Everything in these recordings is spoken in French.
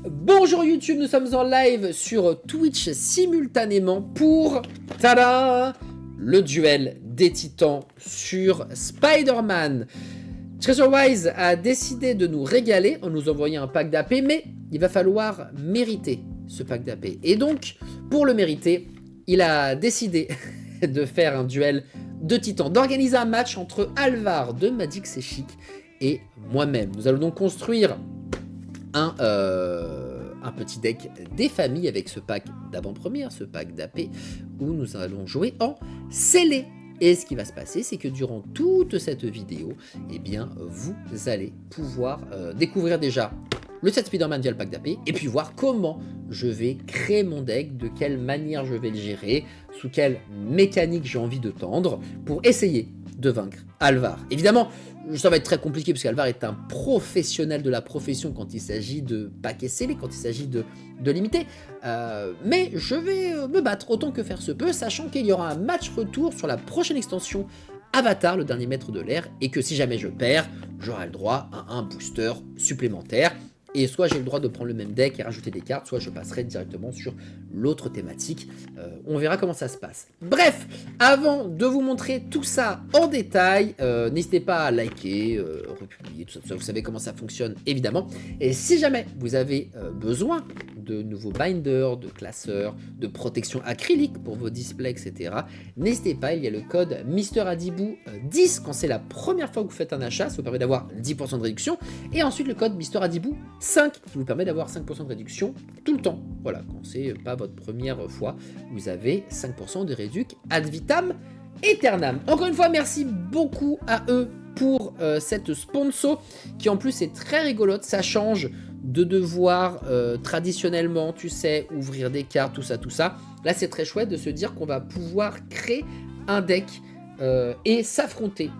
Bonjour YouTube, nous sommes en live sur Twitch simultanément pour, tada, le duel des titans sur Spider-Man. TreasureWise a décidé de nous régaler en nous envoyant un pack d'AP, mais il va falloir mériter ce pack d'AP. Et donc, pour le mériter, il a décidé de faire un duel de titans, d'organiser un match entre Alvar de Magic C'est Chic et moi-même. Nous allons donc construire un petit deck des familles avec ce pack d'avant-première, ce pack d'AP, où nous allons jouer en scellé. Et ce qui va se passer, c'est que durant toute cette vidéo, eh bien, vous allez pouvoir découvrir déjà le set Spider-Man via le pack d'AP, et puis voir comment je vais créer mon deck, de quelle manière je vais le gérer, sous quelle mécanique j'ai envie de tendre, pour essayer de vaincre Alvar. Évidemment, ça va être très compliqué, parce qu'Alvar est un professionnel de la profession quand il s'agit de paquets scellés, quand il s'agit de limiter. Mais je vais me battre autant que faire se peut, sachant qu'il y aura un match retour sur la prochaine extension Avatar, le dernier maître de l'air, et que si jamais je perds, j'aurai le droit à un booster supplémentaire. Et soit j'ai le droit de prendre le même deck et rajouter des cartes, soit je passerai directement sur l'autre thématique. On verra comment ça se passe. Bref, avant de vous montrer tout ça en détail, n'hésitez pas à liker, republier, tout ça. Vous savez comment ça fonctionne, évidemment. Et si jamais vous avez besoin de nouveaux binders, de classeurs, de protection acrylique pour vos displays, etc., n'hésitez pas, il y a le code MrAdibou 10 quand c'est la première fois que vous faites un achat, ça vous permet d'avoir 10% de réduction. Et ensuite le code MrAdibou 5 qui vous permet d'avoir 5% de réduction tout le temps. Voilà, quand c'est pas votre première fois, vous avez 5% de réduc ad vitam aeternam. Encore une fois, merci beaucoup à eux pour cette sponsor qui en plus est très rigolote. Ça change de devoir traditionnellement, tu sais, ouvrir des cartes, tout ça. Là, c'est très chouette de se dire qu'on va pouvoir créer un deck et s'affronter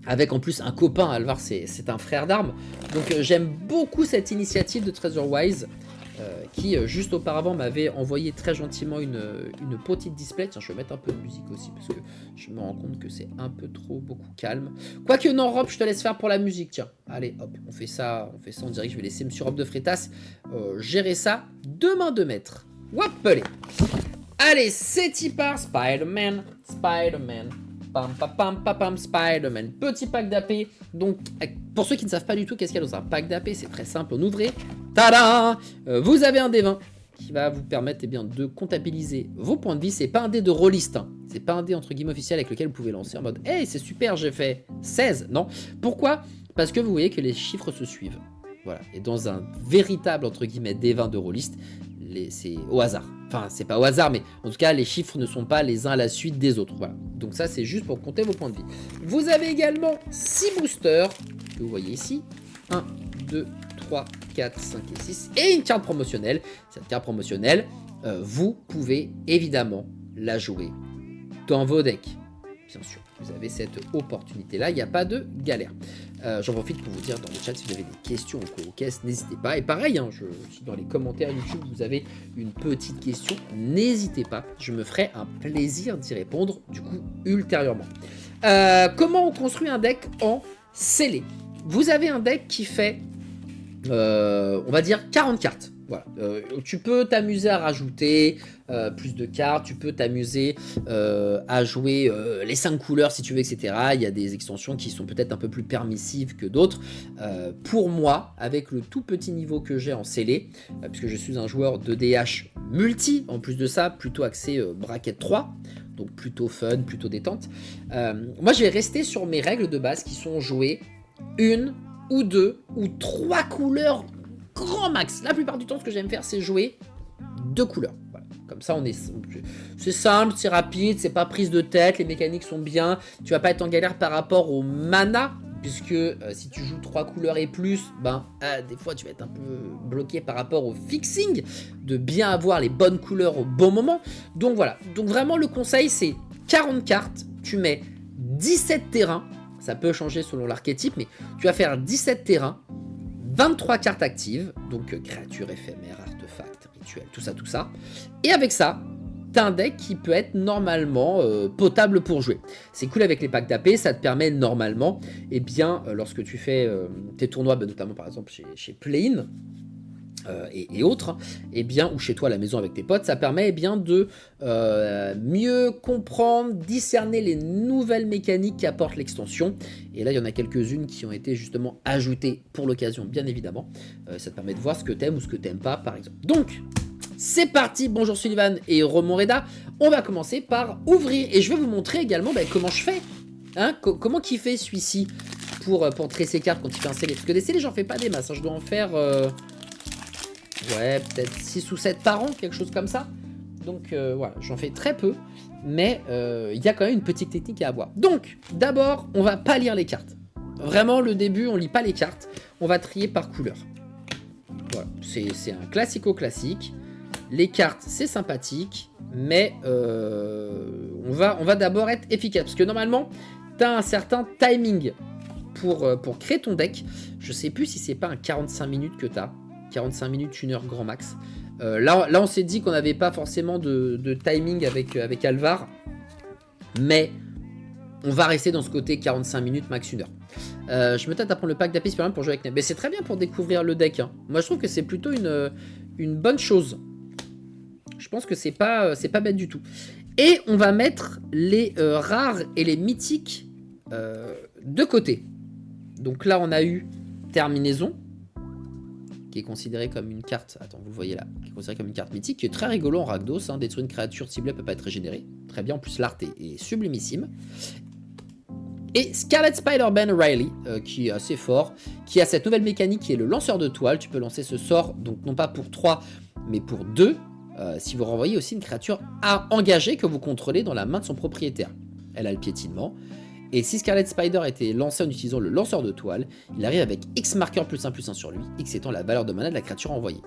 avec en plus un copain. Alvar, c'est un frère d'armes. Donc j'aime beaucoup cette initiative de TreasureWise qui juste auparavant m'avait envoyé très gentiment une petite display. Tiens, je vais mettre un peu de musique aussi parce que je me rends compte que c'est un peu trop beaucoup calme. Quoique non, Rob, je te laisse faire pour la musique. Tiens, allez, hop, on fait ça en direct. Je vais laisser Monsieur Rob de Freitas gérer ça de main de maître. Hop, allez, c'est y part. Spider-Man. Pam, pam, pam, pam, Spider-Man. Petit pack d'AP. Donc, pour ceux qui ne savent pas du tout qu'est-ce qu'il y a dans un pack d'AP, c'est très simple. On ouvre. Tada, vous avez un D20 qui va vous permettre de comptabiliser vos points de vie. C'est pas un dé de rôliste. Hein. C'est pas un dé entre guillemets officiel avec lequel vous pouvez lancer en mode « Hey, c'est super, j'ai fait 16 !» Non. Pourquoi? Parce que vous voyez que les chiffres se suivent. Voilà. Et dans un véritable entre guillemets D20 de rôliste, c'est au hasard. Enfin, c'est pas au hasard, mais en tout cas, les chiffres ne sont pas les uns à la suite des autres. Voilà. Donc ça, c'est juste pour compter vos points de vie. Vous avez également 6 boosters, que vous voyez ici. 1, 2, 3, 4, 5 et 6. Et une carte promotionnelle. Cette carte promotionnelle, vous pouvez évidemment la jouer dans vos decks. Bien sûr, vous avez cette opportunité-là, il n'y a pas de galère. J'en profite pour vous dire dans le chat si vous avez des questions aux caisses, n'hésitez pas. Et pareil, hein, si dans les commentaires YouTube vous avez une petite question, n'hésitez pas. Je me ferai un plaisir d'y répondre du coup ultérieurement. Comment on construit un deck en scellé? Vous avez un deck qui fait, on va dire, 40 cartes. Voilà. Tu peux t'amuser à rajouter plus de cartes, tu peux t'amuser à jouer les 5 couleurs si tu veux, etc. Il y a des extensions qui sont peut-être un peu plus permissives que d'autres. Pour moi, avec le tout petit niveau que j'ai en scellé, puisque je suis un joueur de DH multi, en plus de ça, plutôt axé bracket 3, donc plutôt fun, plutôt détente. Moi, je vais rester sur mes règles de base qui sont jouer 1 ou 2 ou 3 couleurs grand max. La plupart du temps, ce que j'aime faire, c'est jouer 2 couleurs. Voilà. Comme ça, c'est simple, c'est rapide, c'est pas prise de tête, les mécaniques sont bien. Tu vas pas être en galère par rapport au mana, puisque si tu joues 3 couleurs et plus, des fois, tu vas être un peu bloqué par rapport au fixing, de bien avoir les bonnes couleurs au bon moment. Donc voilà. Donc vraiment, le conseil, c'est 40 cartes, tu mets 17 terrains, ça peut changer selon l'archétype, mais tu vas faire 17 terrains, 23 cartes actives, donc créatures éphémères, artefacts, rituels, tout ça. Et avec ça, t'as un deck qui peut être normalement potable pour jouer. C'est cool avec les packs d'AP, ça te permet normalement, lorsque tu fais tes tournois, notamment par exemple chez Play-in, et autres, hein, eh bien, ou chez toi à la maison avec tes potes, ça permet eh bien, de mieux comprendre, discerner les nouvelles mécaniques qu'apporte l'extension. Et là, il y en a quelques-unes qui ont été justement ajoutées pour l'occasion, bien évidemment. Ça te permet de voir ce que t'aimes ou ce que t'aimes pas, par exemple. Donc, c'est parti. Bonjour Sullivan et Romain Reda. On va commencer par ouvrir. Et je vais vous montrer également comment je fais. Hein, comment qu'il fait celui-ci pour tresser cartes quand il fait un scellé. Parce que des scellés, j'en fais pas des masses. Hein. Je dois en faire... ouais, peut-être 6 ou 7 par an, quelque chose comme ça. Donc voilà, j'en fais très peu, mais il y a quand même une petite technique à avoir. Donc, d'abord, on va pas lire les cartes. Vraiment, le début, on lit pas les cartes. On va trier par couleur. Voilà, c'est un classico-classique. Les cartes, c'est sympathique, mais on va d'abord être efficace. Parce que normalement, tu as un certain timing pour créer ton deck. Je sais plus si c'est pas un 45 minutes que tu as. 45 minutes, 1 heure grand max. Là, on s'est dit qu'on n'avait pas forcément de timing avec Alvar. Mais on va rester dans ce côté 45 minutes, max 1 heure. Je me tâte à prendre le pack d'Apis pour jouer avec Neb. Mais c'est très bien pour découvrir le deck. Hein. Moi, je trouve que c'est plutôt une bonne chose. Je pense que c'est pas bête du tout. Et on va mettre les rares et les mythiques de côté. Donc là, on a eu Terminaison, qui est considéré comme une carte, attends, vous le voyez là, qui est considéré comme une carte mythique, qui est très rigolo en Rakdos, hein, détruire une créature ciblée peut pas être régénérée, très bien, en plus l'art est sublimissime. Et Scarlet Spider-Man Riley, qui est assez fort, qui a cette nouvelle mécanique qui est le lanceur de toile, tu peux lancer ce sort, donc non pas pour 3, mais pour 2, si vous renvoyez aussi une créature engagée que vous contrôlez dans la main de son propriétaire. Elle a le piétinement. Et si Scarlet Spider était lancé en utilisant le lanceur de toile, il arrive avec X marqueur +1/+1 sur lui, X étant la valeur de mana de la créature envoyée.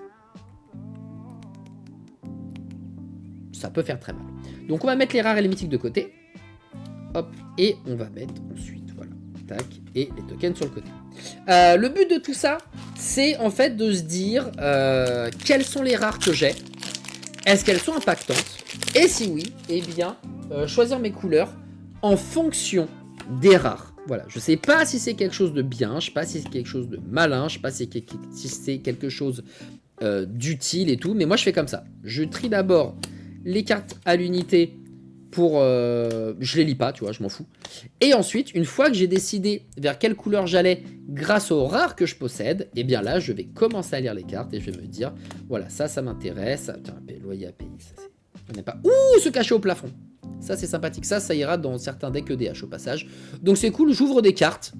Ça peut faire très mal. Donc on va mettre les rares et les mythiques de côté. Hop, et on va mettre ensuite, voilà, tac, et les tokens sur le côté. Le but de tout ça, c'est en fait de se dire quelles sont les rares que j'ai, est-ce qu'elles sont impactantes, et si oui, eh bien, choisir mes couleurs en fonction des rares. Voilà, je sais pas si c'est quelque chose de bien, je sais pas si c'est quelque chose de malin, je sais pas si c'est quelque chose d'utile et tout, mais moi je fais comme ça. Je trie d'abord les cartes à l'unité pour... je les lis pas, tu vois, je m'en fous. Et ensuite, une fois que j'ai décidé vers quelle couleur j'allais grâce aux rares que je possède, et bien là, je vais commencer à lire les cartes et je vais me dire, voilà, ça m'intéresse. Tiens, loyer à payer, ça c'est... On n'est pas... Ouh, se cacher au plafond. Ça, c'est sympathique. Ça ira dans certains decks EDH au passage. Donc, c'est cool. J'ouvre des cartes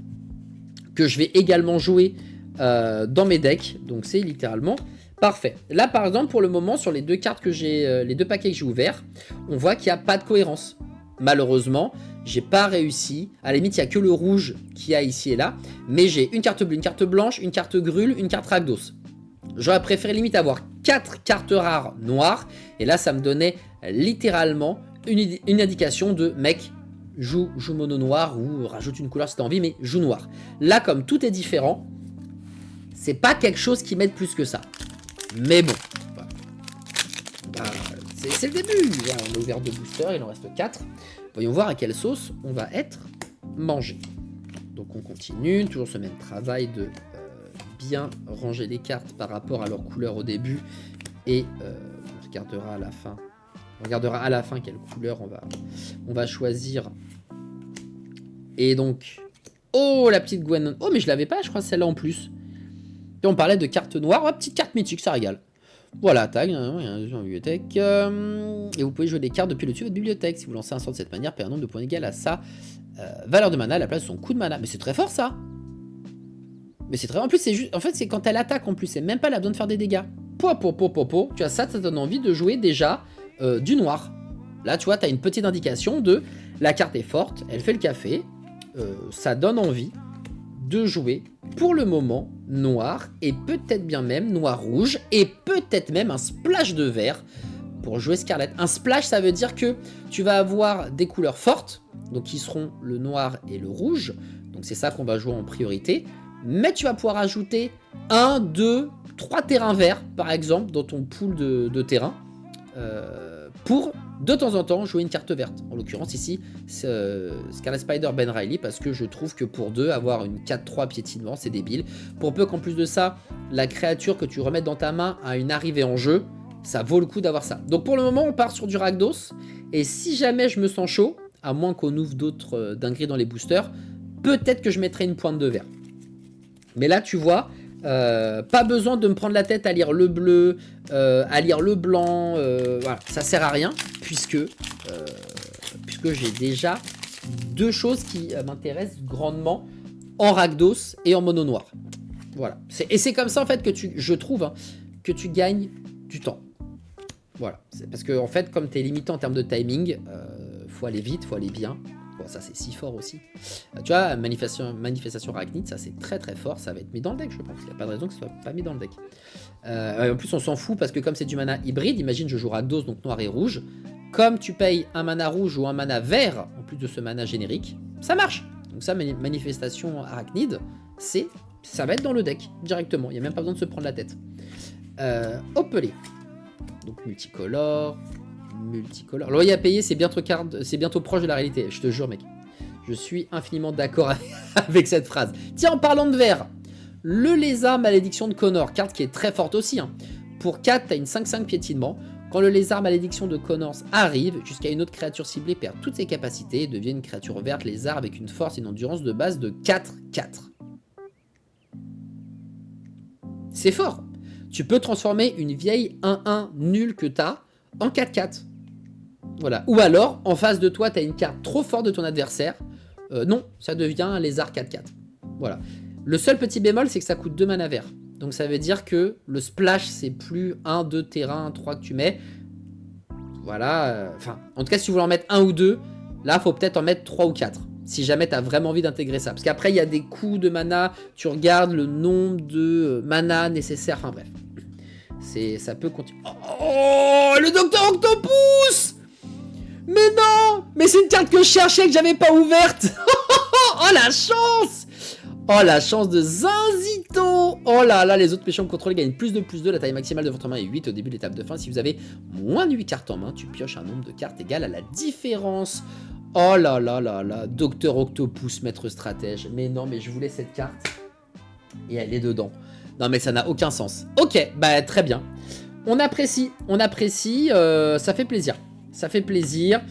que je vais également jouer dans mes decks. Donc, c'est littéralement parfait. Là, par exemple, pour le moment, sur les deux cartes que j'ai, les deux paquets que j'ai ouverts, on voit qu'il n'y a pas de cohérence. Malheureusement, j'ai pas réussi. À la limite, il n'y a que le rouge qu'il y a ici et là. Mais j'ai une carte bleue, une carte blanche, une carte grule, une carte Rakdos. J'aurais préféré limite avoir 4 cartes rares noires. Et là, ça me donnait littéralement une indication de mec, joue mono noir ou rajoute une couleur si t'as envie, mais joue noir. Là, comme tout est différent, c'est pas quelque chose qui m'aide plus que ça. Mais bon, voilà. Bah, c'est le début. Voilà, on a ouvert 2 boosters, il en reste 4. Voyons voir à quelle sauce on va être mangé. Donc on continue, toujours ce même travail de bien ranger les cartes par rapport à leur couleur au début. Et on regardera à la fin. On regardera à la fin quelle couleur on va choisir. Et donc... Oh, la petite Gwen. Oh, mais je l'avais pas, je crois, celle-là en plus. Et on parlait de cartes noires. Oh, petite carte mythique, ça régale. Voilà, tag, il y a un jeu en bibliothèque. Et vous pouvez jouer des cartes depuis le dessus de votre bibliothèque. Si vous lancez un sort de cette manière, perd un nombre de points égal à sa valeur de mana à la place de son coût de mana. Mais c'est très fort, ça. Mais c'est très... En plus, c'est juste... En fait, c'est quand elle attaque, en plus. C'est même pas la besoin de faire des dégâts. Tu vois, ça te donne envie de jouer déjà... du noir. Là, tu vois, tu as une petite indication de la carte est forte, elle fait le café. Ça donne envie de jouer pour le moment noir et peut-être bien même noir-rouge et peut-être même un splash de vert pour jouer Scarlet. Un splash, ça veut dire que tu vas avoir des couleurs fortes, donc qui seront le noir et le rouge. Donc c'est ça qu'on va jouer en priorité. Mais tu vas pouvoir ajouter 1, 2, 3 terrains verts, par exemple, dans ton pool de terrains. Pour de temps en temps jouer une carte verte. En l'occurrence ici, Scarlet Spider Ben Reilly, parce que je trouve que pour 2, avoir une 4-3 piétinement, c'est débile. Pour peu qu'en plus de ça, la créature que tu remettes dans ta main a une arrivée en jeu, ça vaut le coup d'avoir ça. Donc pour le moment, on part sur du Rakdos, et si jamais je me sens chaud, à moins qu'on ouvre d'autres dingueries dans les boosters, peut-être que je mettrai une pointe de vert. Mais là, tu vois, pas besoin de me prendre la tête à lire le bleu, à lire le blanc, voilà, ça sert à rien, puisque j'ai déjà 2 choses qui m'intéressent grandement en Rakdos et en mono noir. Voilà. Et c'est comme ça, en fait, que je trouve hein, que tu gagnes du temps. Voilà. C'est parce que, en fait, comme tu es limité en termes de timing, faut aller vite, faut aller bien. Bon, ça, c'est si fort aussi. Tu vois, manifestation arachnide, ça, c'est très très fort. Ça va être mis dans le deck, je pense. Il n'y a pas de raison que ce soit pas mis dans le deck. En plus, on s'en fout parce que comme c'est du mana hybride, imagine, je joue Rakdos, donc noir et rouge. Comme tu payes un mana rouge ou un mana vert, en plus de ce mana générique, ça marche. Donc ça, manifestation arachnide, ça va être dans le deck, directement. Il n'y a même pas besoin de se prendre la tête. Opelé. Donc multicolore. Le loyer à payer, c'est bientôt proche de la réalité. Je te jure, mec. Je suis infiniment d'accord avec cette phrase. Tiens, en parlant de vert, le lézard malédiction de Connor, carte qui est très forte aussi. Hein. Pour 4, tu as une 5-5 piétinement. Quand le lézard malédiction de Connors arrive, jusqu'à une autre créature ciblée perd toutes ses capacités et devient une créature verte lézard avec une force et une endurance de base de 4-4. C'est fort. Tu peux transformer une vieille 1-1 nulle que tu as en 4-4. Voilà. Ou alors, en face de toi, tu as une carte trop forte de ton adversaire. Non, ça devient un lézard 4-4. Voilà. Le seul petit bémol, c'est que ça coûte 2 mana verts. Donc ça veut dire que le splash, c'est plus 1, 2 terrain, 3 que tu mets. Voilà. Enfin, en tout cas, si tu voulais en mettre 1 ou 2, là, il faut peut-être en mettre 3 ou 4. Si jamais tu as vraiment envie d'intégrer ça. Parce qu'après, il y a des coûts de mana. Tu regardes le nombre de mana nécessaires. Enfin bref. Ça peut continuer. Oh, le Docteur Octopus! Mais non! Mais c'est une carte que je cherchais, que j'avais pas ouverte. Oh, la chance! Oh, la chance de Zinzito! Oh là là, les autres méchants contrôlés gagnent plus de. La taille maximale de votre main est 8 au début de l'étape de fin. Si vous avez moins de 8 cartes en main, tu pioches un nombre de cartes égal à la différence. Oh là là là là, Docteur Octopus, maître stratège. Mais non, mais je voulais cette carte. Et elle est dedans. Non, mais ça n'a aucun sens. Ok, bah très bien. On apprécie, ça fait plaisir. Ça fait plaisir.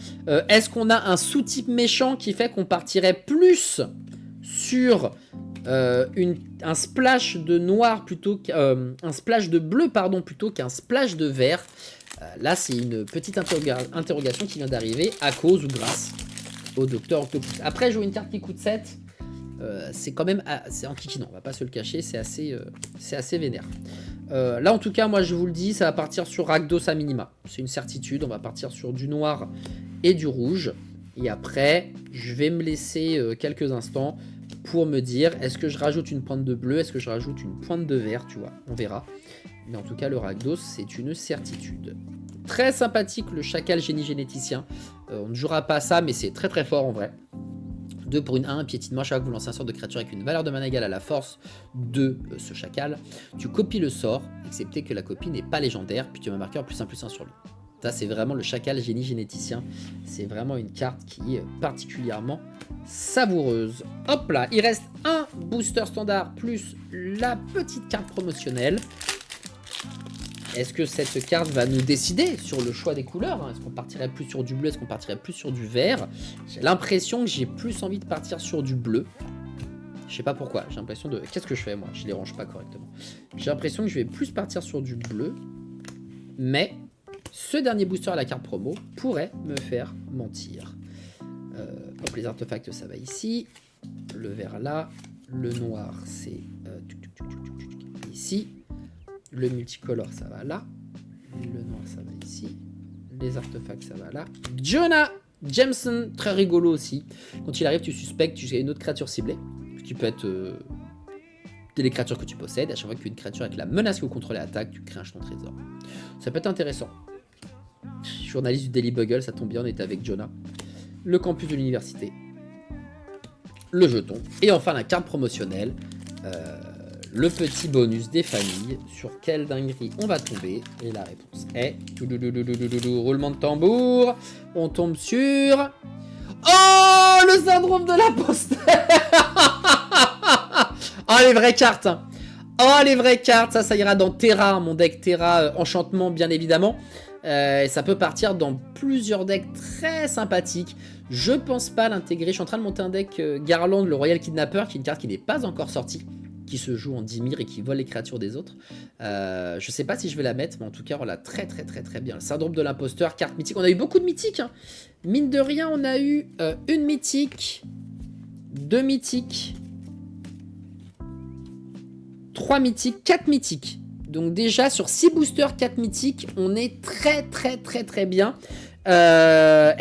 Est-ce qu'on a un sous-type méchant qui fait qu'on partirait plus sur un splash de noir plutôt un splash de bleu pardon plutôt qu'un splash de vert? Là, c'est une petite interrogation qui vient d'arriver à cause ou grâce au Docteur Octopus. Après, jouer une carte qui coûte 7, c'est quand même c'est enquiquinant, on va pas se le cacher, c'est assez vénère. Là, en tout cas, moi, je vous le dis, ça va partir sur Rakdos à minima. C'est une certitude, on va partir sur du noir et du rouge. Et après, je vais me laisser quelques instants pour me dire, est-ce que je rajoute une pointe de bleu, est-ce que je rajoute une pointe de vert, tu vois, on verra. Mais en tout cas, le Rakdos, c'est une certitude. Très sympathique, le chacal génie généticien. On ne jouera pas ça, mais c'est très très fort en vrai. 2 pour une 1, piétinement, chaque fois que vous lancez un sort de créature avec une valeur de mana égale à la force de ce chacal, tu copies le sort, excepté que la copie n'est pas légendaire, puis tu vas marquer en +1/+1 sur lui. Ça, c'est vraiment le chacal génie généticien. C'est vraiment une carte qui est particulièrement savoureuse. Hop là, il reste un booster standard plus la petite carte promotionnelle. Est-ce que cette carte va nous décider sur le choix des couleurs? Est-ce qu'on partirait plus sur du bleu? Est-ce qu'on partirait plus sur du vert? J'ai l'impression que j'ai plus envie de partir sur du bleu. Je sais pas pourquoi. J'ai l'impression de... Qu'est-ce que je fais, moi? Je les range pas correctement. J'ai l'impression que je vais plus partir sur du bleu. Mais ce dernier booster à la carte promo pourrait me faire mentir. Hop, les artefacts, ça va ici. Le vert là. Le noir, c'est ici. Le multicolore, ça va là. Le noir, ça va ici. Les artefacts, ça va là. Jonah Jameson, très rigolo aussi. Quand il arrive, tu suspectes, tu as une autre créature ciblée. Ce qui peut être les créatures que tu possèdes. À chaque fois qu'une créature avec la menace que vous contrôlez attaque, tu crées un jeton trésor. Ça peut être intéressant. Journaliste du Daily Bugle, ça tombe bien, on est avec Jonah. Le campus de l'université. Le jeton. Et enfin, la carte promotionnelle. le petit bonus des familles. Sur quelle dinguerie on va tomber? Et la réponse est... Roulement de tambour. On tombe sur... Oh, le syndrome de l'imposteur. Oh, les vraies cartes. Oh, les vraies cartes. Ça ira dans Terra, mon deck Terra enchantement, bien évidemment. Et ça peut partir dans plusieurs decks très sympathiques. Je pense pas l'intégrer. Je suis en train de monter un deck Garland, le Royal Kidnapper, qui est une carte qui n'est pas encore sortie, qui se joue en Dimir et qui vole les créatures des autres. Je sais pas si je vais la mettre, mais en tout cas, voilà, très bien. Le syndrome de l'imposteur, carte mythique. On a eu beaucoup de mythiques, hein. Mine de rien, on a eu une mythique, 2 mythiques, 3 mythiques, 4 mythiques. Donc déjà, sur 6 boosters, 4 mythiques, on est très bien. Et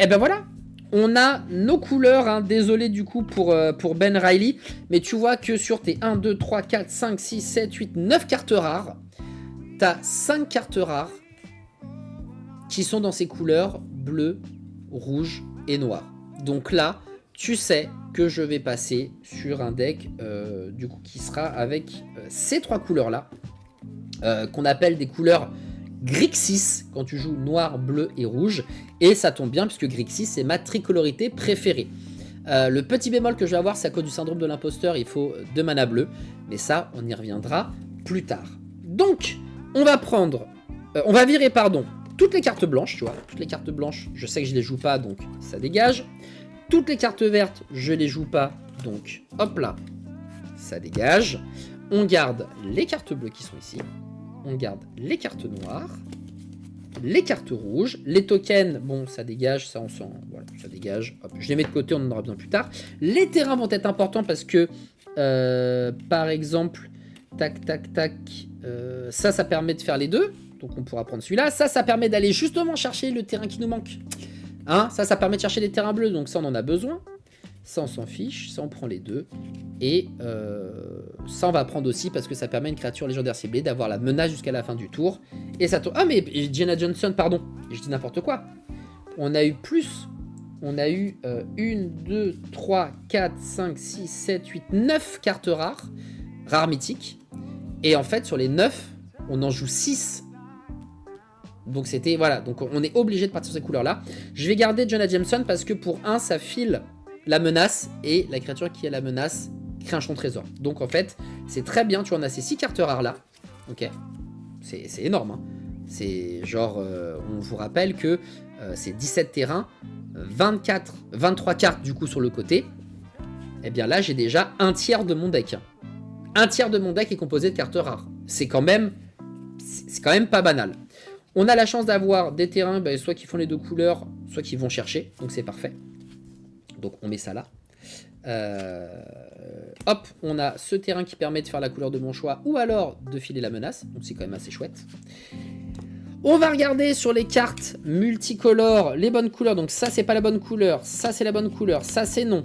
ben voilà, on a nos couleurs, hein. Désolé du coup pour Ben Riley, mais tu vois que sur tes 1, 2, 3, 4, 5, 6, 7, 8, 9 cartes rares, t'as 5 cartes rares qui sont dans ces couleurs bleu, rouge et noir. Donc là, tu sais que je vais passer sur un deck du coup qui sera avec ces 3 couleurs là, qu'on appelle des couleurs Grixis quand tu joues noir, bleu et rouge. Et ça tombe bien puisque Grixis c'est ma tricolorité préférée. Le petit bémol que je vais avoir, c'est à cause du syndrome de l'imposteur, il faut 2 mana bleus. Mais ça, on y reviendra plus tard. Donc, on va prendre... on va virer, pardon, toutes les cartes blanches, tu vois. Toutes les cartes blanches, je sais que je les joue pas, donc ça dégage. Toutes les cartes vertes, je les joue pas, donc hop là, ça dégage. On garde les cartes bleues qui sont ici. On garde les cartes noires. Les cartes rouges. Les tokens, bon, ça dégage, ça on sent. Voilà, ça dégage. Hop, je les mets de côté, on en aura besoin plus tard. Les terrains vont être importants parce que, par exemple, tac, tac, tac, ça permet de faire les deux. Donc on pourra prendre celui-là. Ça permet d'aller justement chercher le terrain qui nous manque. Hein, ça permet de chercher des terrains bleus, donc ça on en a besoin. Ça on s'en fiche, ça on prend les deux. Et ça on va prendre aussi parce que ça permet à une créature légendaire ciblée d'avoir la menace jusqu'à la fin du tour. Et ça tourne... Ah mais Jenna Johnson, pardon, je dis n'importe quoi. On a eu plus. On a eu 1, 2, 3, 4, 5, 6, 7, 8, 9 cartes rares mythiques. Et en fait sur les 9, on en joue 6. Donc c'était, voilà, donc on est obligé de partir sur ces couleurs-là. Je vais garder Jenna Jameson parce que pour 1, ça file la menace et la créature qui a la menace crée un champ trésor. Donc en fait, c'est très bien, tu vois, on a ces 6 cartes rares-là. Ok, c'est énorme, hein. C'est genre, on vous rappelle que c'est 17 terrains, 23 cartes du coup sur le côté. Et bien là, j'ai déjà un tiers de mon deck. Un tiers de mon deck est composé de cartes rares. C'est quand même pas banal. On a la chance d'avoir des terrains, soit qui font les 2 couleurs, soit qui vont chercher. Donc c'est parfait. Donc on met ça là. Hop, on a ce terrain qui permet de faire la couleur de mon choix ou alors de filer la menace. Donc c'est quand même assez chouette. On va regarder sur les cartes multicolores les bonnes couleurs. Donc ça c'est pas la bonne couleur, ça c'est la bonne couleur, ça c'est non.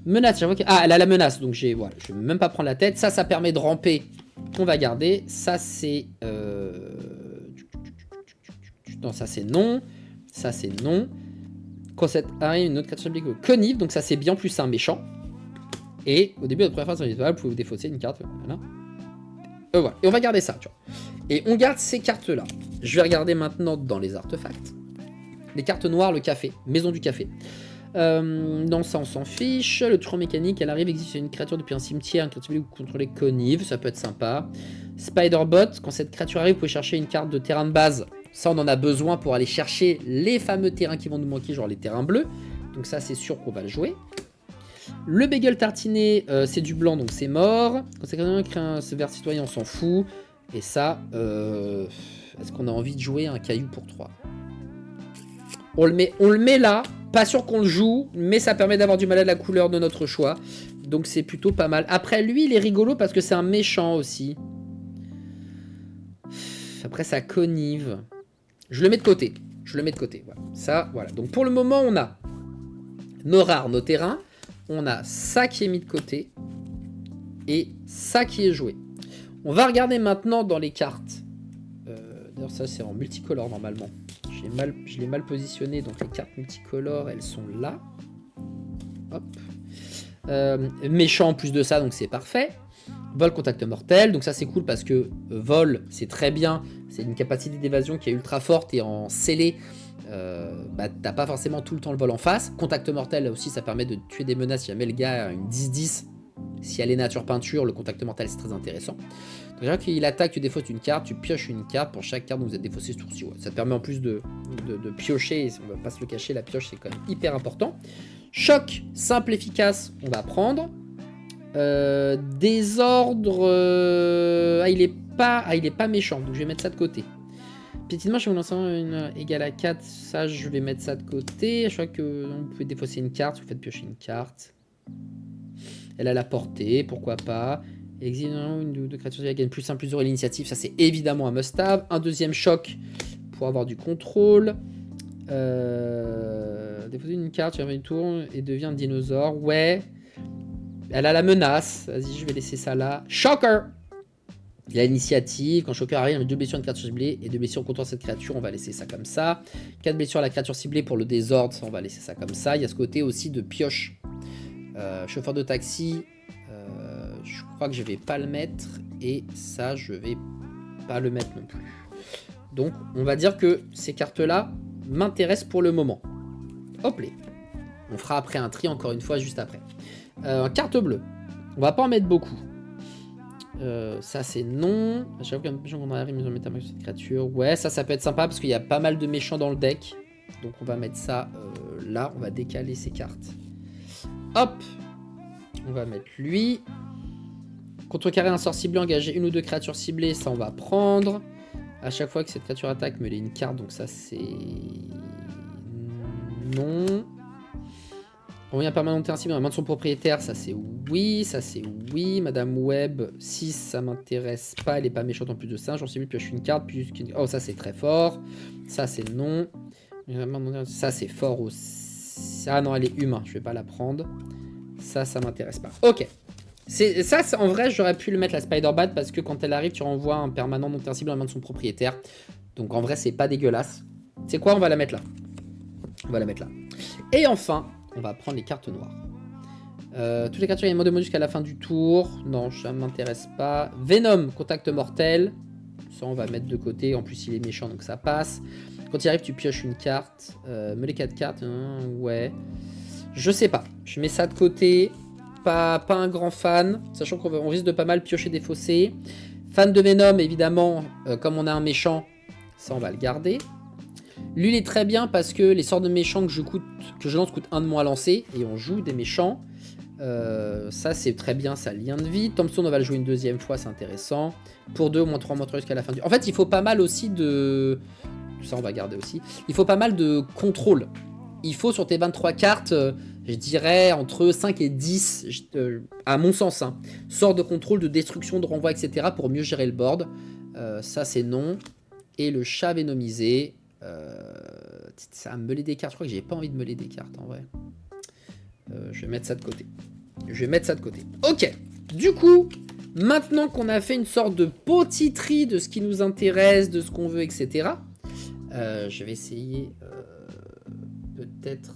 Menace, j'avoue que... Ah, elle a la menace, donc voilà, je vais même pas prendre la tête. Ça permet de ramper. On va garder. Ça c'est... Non, ça c'est non. Ça c'est non. Quand cette arrive, une autre créature publique connive, donc ça c'est bien plus un méchant. Et au début de la première phase de l'histoire, vous pouvez vous défausser une carte. Voilà. Voilà. Et on va garder ça, tu vois. Et on garde ces cartes-là. Je vais regarder maintenant dans les artefacts. Les cartes noires, le café. Maison du café. Non, ça on s'en fiche. Le truand mécanique, elle arrive, existe une créature depuis un cimetière, une créature publique contrôlée connive, ça peut être sympa. Spider-Bot, quand cette créature arrive, vous pouvez chercher une carte de terrain de base. Ça, on en a besoin pour aller chercher les fameux terrains qui vont nous manquer, genre les terrains bleus. Donc ça, c'est sûr qu'on va le jouer. Le bagel tartiné, c'est du blanc, donc c'est mort. Quand c'est quelqu'un qui crée un vert citoyen, on s'en fout. Et ça, est-ce qu'on a envie de jouer un caillou pour 3 ? On le met là. Pas sûr qu'on le joue, mais ça permet d'avoir du mal à la couleur de notre choix. Donc c'est plutôt pas mal. Après, lui, il est rigolo parce que c'est un méchant aussi. Après, ça connive. Je le mets de côté. Voilà. Ça, voilà. Donc pour le moment, on a nos rares, nos terrains. On a ça qui est mis de côté. Et ça qui est joué. On va regarder maintenant dans les cartes. D'ailleurs, ça, c'est en multicolore normalement. Je l'ai mal positionné. Donc les cartes multicolores, elles sont là. Hop. Méchant en plus de ça, donc c'est parfait. Vol contact mortel, donc ça c'est cool parce que vol c'est très bien, c'est une capacité d'évasion qui est ultra forte et en scellé, t'as pas forcément tout le temps le vol en face. Contact mortel aussi ça permet de tuer des menaces si jamais le gars a une 10-10, si elle est nature peinture, le contact mortel c'est très intéressant. Donc déjà qu'il attaque, tu défausses une carte, tu pioches une carte pour chaque carte dont vous êtes défaussé ce tour-ci. Ouais. Ça te permet en plus de piocher, on va pas se le cacher, la pioche c'est quand même hyper important. Choc simple efficace, on va prendre. Désordre, il est pas méchant, donc je vais mettre ça de côté. Piétinement, je vais vous lancer une égale à 4, ça je vais mettre ça de côté. Je crois que vous pouvez défausser une carte, vous faites piocher une carte. Elle a la portée, pourquoi pas. Exil une ou deux créatures, elle gagne plus 1 plus 0 et l'initiative, ça c'est évidemment un must-have. Un deuxième choc pour avoir du contrôle. Déposer une carte, tu une tour et devient un dinosaure, ouais. Elle a la menace. Vas-y, je vais laisser ça là. Shocker! Il a l'initiative. Quand Shocker arrive, il met 2 blessures à une créature ciblée et 2 blessures contre cette créature. On va laisser ça comme ça. 4 blessures à la créature ciblée pour le désordre. On va laisser ça comme ça. Il y a ce côté aussi de pioche. Chauffeur de taxi. Je crois que je vais pas le mettre. Et ça, je vais pas le mettre non plus. Donc, on va dire que ces cartes-là m'intéressent pour le moment. Hop là. On fera après un tri, encore une fois, juste après. Carte bleue. On va pas en mettre beaucoup. Ça c'est non. À chaque fois qu'on arrive, ils mettent un max de cette créature. Ouais, ça peut être sympa parce qu'il y a pas mal de méchants dans le deck. Donc on va mettre ça là. On va décaler ces cartes. Hop. On va mettre lui. Contrecarrer un sort ciblé, engager une ou deux créatures ciblées. Ça on va prendre. À chaque fois que cette créature attaque, mêler une carte. Donc ça c'est non. Envoyer un permanent invincible dans la main de son propriétaire, ça c'est oui, ça c'est oui. Madame Webb, 6, ça m'intéresse pas, elle est pas méchante en plus de ça. J'en sais plus, pioche une carte, puis oh ça c'est très fort. Ça c'est non. Ça c'est fort aussi. Ah non, elle est humain, je vais pas la prendre. Ça m'intéresse pas. Ok. Ça, en vrai, j'aurais pu le mettre la Spider-Bat parce que quand elle arrive, tu renvoies un permanent non invincible dans la main de son propriétaire. Donc en vrai, c'est pas dégueulasse. C'est quoi, on va la mettre là. On va la mettre là. Et enfin, on va prendre les cartes noires. Toutes les créatures, il y a un mode de mode jusqu'à la fin du tour. Non, ça ne m'intéresse pas. Venom, contact mortel. Ça, on va mettre de côté. En plus, il est méchant, donc ça passe. Quand il arrive, tu pioches une carte. Mets les 4 cartes. Ouais. Je sais pas. Je mets ça de côté. Pas un grand fan. Sachant qu'on risque de pas mal piocher des fossés. Fan de Venom, évidemment. Comme on a un méchant, ça, on va le garder. Lui, il est très bien parce que les sorts de méchants que je lance coûtent 1 de moins à lancer. Et on joue des méchants. Ça, c'est très bien, ça lien de vie. Thompson, on va le jouer une deuxième fois, c'est intéressant. Pour 2, au moins 3 mois jusqu'à la fin du... En fait, il faut pas mal aussi de... Ça, on va garder aussi. Il faut pas mal de contrôle. Il faut, sur tes 23 cartes, je dirais, entre 5 et 10, à mon sens, hein, sorts de contrôle, de destruction, de renvoi, etc. pour mieux gérer le board. Ça, c'est non. Et le chat vénomisé... ça va meuler des cartes. Je crois que j'ai pas envie de meuler des cartes en vrai. Je vais mettre ça de côté. Ok. Du coup, maintenant qu'on a fait une sorte de petit tri de ce qui nous intéresse, de ce qu'on veut, etc. Je vais essayer peut-être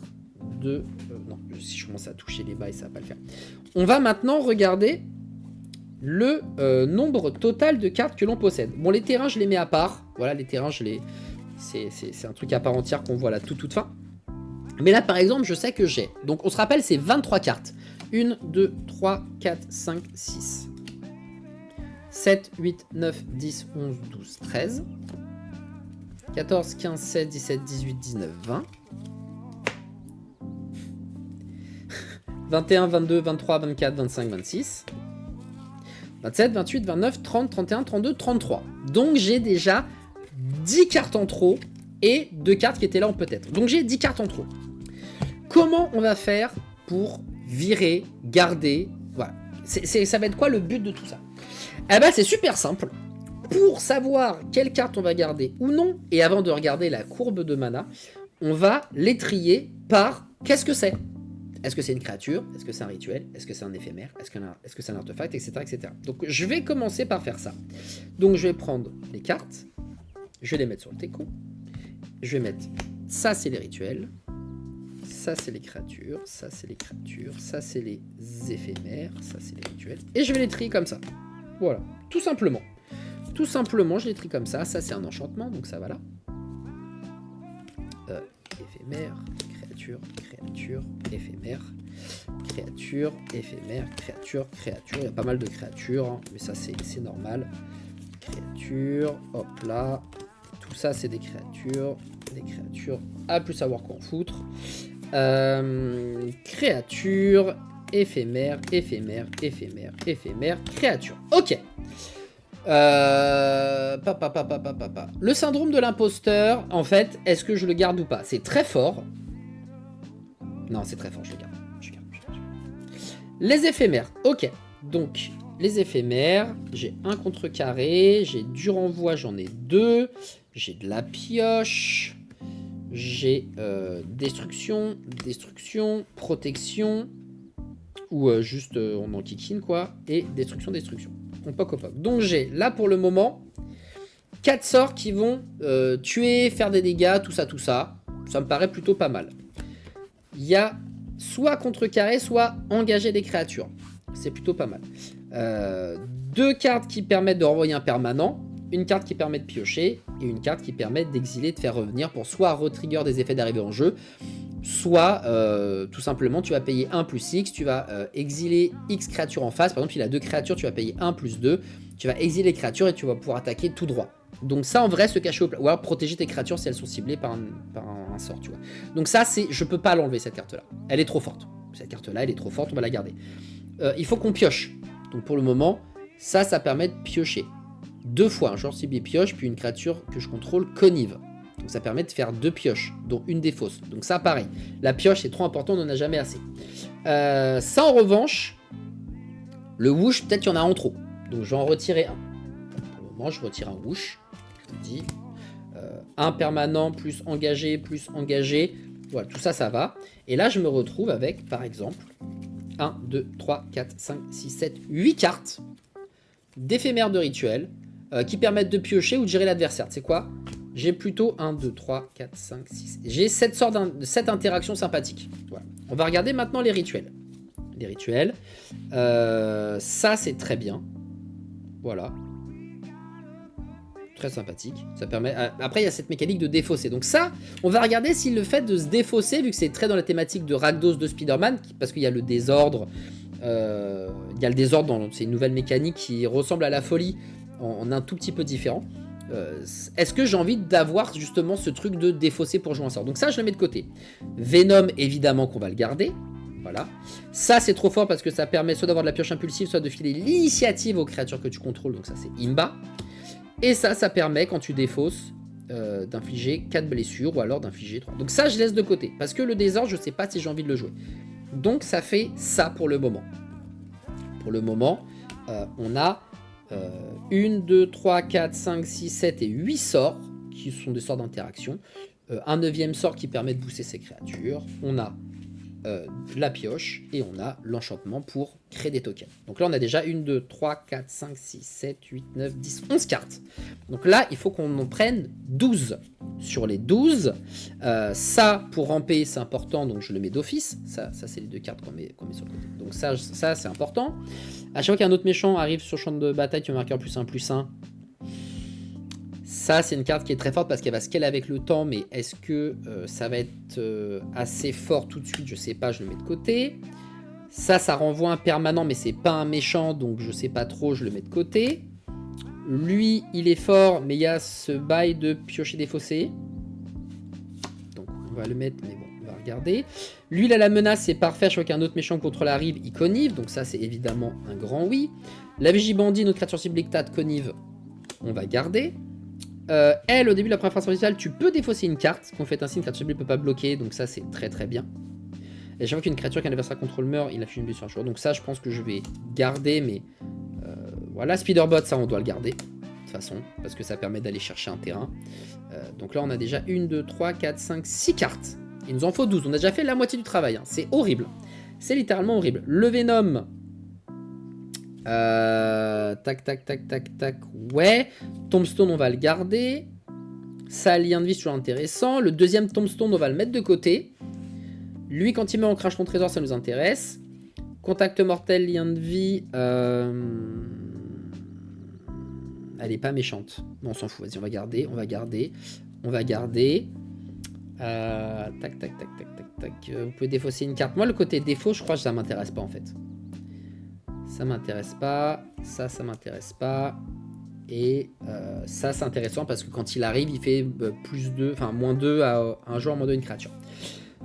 de... non, si je commence à toucher les bails, ça va pas le faire. On va maintenant regarder le nombre total de cartes que l'on possède. Bon, les terrains, je les mets à part. Voilà, les terrains, je les... C'est un truc à part entière qu'on voit là toute fin. Mais là, par exemple, je sais que j'ai... Donc, on se rappelle, c'est 23 cartes. 1, 2, 3, 4, 5, 6. 7, 8, 9, 10, 11, 12, 13. 14, 15, 16, 17, 18, 19, 20. 21, 22, 23, 24, 25, 26. 27, 28, 29, 30, 31, 32, 33. Donc, j'ai déjà 10 cartes en trop et 2 cartes qui étaient là en peut-être. Donc j'ai 10 cartes en trop. Comment on va faire pour virer, garder, voilà. Ça va être quoi le but de tout ça? Eh ben c'est super simple. Pour savoir quelle carte on va garder ou non, et avant de regarder la courbe de mana, on va les trier par qu'est-ce que c'est. Est-ce que c'est une créature? Est-ce que c'est un rituel? Est-ce que c'est un éphémère? Est-ce que c'est un artefact? Etc., etc. Donc je vais commencer par faire ça. Donc je vais prendre les cartes. Je vais les mettre sur le teco. Je vais mettre... Ça, c'est les rituels. Ça, c'est les créatures. Ça, c'est les créatures. Ça, c'est les éphémères. Ça, c'est les rituels. Et je vais les trier comme ça. Voilà, tout simplement. Tout simplement, je les trie comme ça. Ça, c'est un enchantement, donc ça va là. Éphémère, créature, créature, éphémère, créature, éphémère, créature, créature. Il y a pas mal de créatures, hein, mais ça, c'est normal. Créature, hop là. Tout ça, c'est des créatures. Des créatures à plus savoir quoi en foutre. Créature, éphémère, éphémère, éphémère, éphémère, créature. Ok. Le syndrome de l'imposteur, en fait, est-ce que je le garde ou pas? C'est très fort. Non, c'est très fort, je le garde. Les éphémères, ok. Donc, les éphémères, j'ai un contrecarré, j'ai du renvoi, j'en ai 2. J'ai de la pioche. J'ai destruction, destruction, protection. Ou juste on en kikine, quoi. Et destruction, destruction. On poc au poc. Donc j'ai, là pour le moment, 4 sorts qui vont tuer, faire des dégâts, tout ça, tout ça. Ça me paraît plutôt pas mal. Il y a soit contrecarré, soit engager des créatures. C'est plutôt pas mal. 2 cartes qui permettent de renvoyer un permanent. Une carte qui permet de piocher. Et une carte qui permet d'exiler, de faire revenir pour soit retrigger des effets d'arrivée en jeu. Soit, tout simplement, tu vas payer 1 plus X, tu vas exiler X créatures en face. Par exemple, il a 2 créatures, tu vas payer 1 plus 2. Tu vas exiler les créatures et tu vas pouvoir attaquer tout droit. Donc ça, en vrai, se cacher au plat. Ou alors protéger tes créatures si elles sont ciblées par un sort, tu vois. Donc ça, je peux pas l'enlever, cette carte-là. Elle est trop forte. Cette carte-là, elle est trop forte, on va la garder. Il faut qu'on pioche. Donc pour le moment, ça permet de piocher. 2 fois, un joueur ciblé pioche, puis une créature que je contrôle connive. Donc ça permet de faire 2 pioches, dont une des fausses. Donc ça, pareil. La pioche, c'est trop important, on n'en a jamais assez. Ça, en revanche, le whoosh, peut-être qu'il y en a en trop. Donc je vais en retirer un. Pour le moment, je retire un whoosh. Je vous dis. Un permanent, plus engagé, plus engagé. Voilà, tout ça, ça va. Et là, je me retrouve avec, par exemple, 1, 2, 3, 4, 5, 6, 7, 8 cartes d'éphémères de rituel qui permettent de piocher ou de gérer l'adversaire. C'est quoi? J'ai plutôt 1, 2, 3, 4, 5, 6. J'ai 7 interactions sympathiques. Voilà. On va regarder maintenant les rituels. Les rituels. Ça, c'est très bien. Voilà. Très sympathique. Ça permet. Après, il y a cette mécanique de défausser. Donc ça, on va regarder si le fait de se défausser, vu que c'est très dans la thématique de Rakdos de Spider-Man, parce qu'il y a le désordre. Il y a le désordre dans ces nouvelles mécaniques qui ressemblent à la folie en un tout petit peu différent. Est-ce que j'ai envie d'avoir justement ce truc de défausser pour jouer un sort? Donc ça, je le mets de côté. Venom, évidemment qu'on va le garder. Voilà. Ça, c'est trop fort parce que ça permet soit d'avoir de la pioche impulsive, soit de filer l'initiative aux créatures que tu contrôles. Donc ça, c'est Imba. Et ça permet, quand tu défausses, d'infliger 4 blessures ou alors d'infliger 3. Donc ça, je laisse de côté. Parce que le désordre, je sais pas si j'ai envie de le jouer. Donc ça fait ça pour le moment. Pour le moment, on a 1, 2, 3, 4, 5, 6, 7 et 8 sorts qui sont des sorts d'interaction. Un 9e sort qui permet de booster ces créatures. On a la pioche et on a l'enchantement pour créer des tokens. Donc là, on a déjà 1, 2, 3, 4, 5, 6, 7, 8, 9, 10, 11 cartes. Donc là, il faut qu'on en prenne 12. Sur les 12, ça, pour ramper, c'est important, donc je le mets d'office. Ça c'est les 2 cartes qu'on met sur le côté. Donc ça c'est important. À chaque fois qu'un autre méchant arrive sur le champ de bataille, tu vas marquer un +1/+1. Ça, c'est une carte qui est très forte parce qu'elle va scaler avec le temps, mais est-ce que ça va être assez fort tout de suite? Je sais pas, je le mets de côté. Ça renvoie un permanent, mais c'est pas un méchant, donc je sais pas trop, je le mets de côté. Lui, il est fort, mais il y a ce bail de piocher des fossés. Donc on va le mettre, mais bon, on va regarder. Lui, il a la menace, c'est parfait. Je vois qu'un autre méchant contre la rive, il connive, donc ça, c'est évidemment un grand oui. La Vigibandie, notre créature cible lectate, connive, on va garder. Elle, au début de la première phase initiale, tu peux défausser une carte. Qu'on fait ainsi, une créature cible ne peut pas bloquer, donc ça, c'est très très bien. Et chaque fois qu'une créature qu'un adversaire contrôle meurt, il affiche une blessure à jour. Donc ça, je pense que je vais garder, mais voilà. Spiderbot, ça, on doit le garder, de toute façon, parce que ça permet d'aller chercher un terrain. Donc là, on a déjà 1, 2, 3, 4, 5, 6 cartes. Il nous en faut 12. On a déjà fait la moitié du travail. Hein. C'est horrible. C'est littéralement horrible. Le Venom. Tac, tac, tac, tac, tac. Ouais. Tombstone, on va le garder. Ça, lien de vie, c'est toujours intéressant. Le deuxième Tombstone, on va le mettre de côté. Lui, quand il met en crash ton trésor, ça nous intéresse. Contact mortel, lien de vie. Elle est pas méchante. Non, on s'en fout. Vas-y, on va garder. On va garder. On va garder. Tac, tac, tac, tac, tac, tac. Vous pouvez défausser une carte. Moi, le côté défaut, je crois que ça m'intéresse pas, en fait. Ça m'intéresse pas. Ça m'intéresse pas. Et ça, c'est intéressant parce que quand il arrive, il fait plus 2, enfin moins 2 à un joueur, moins 2 à une créature.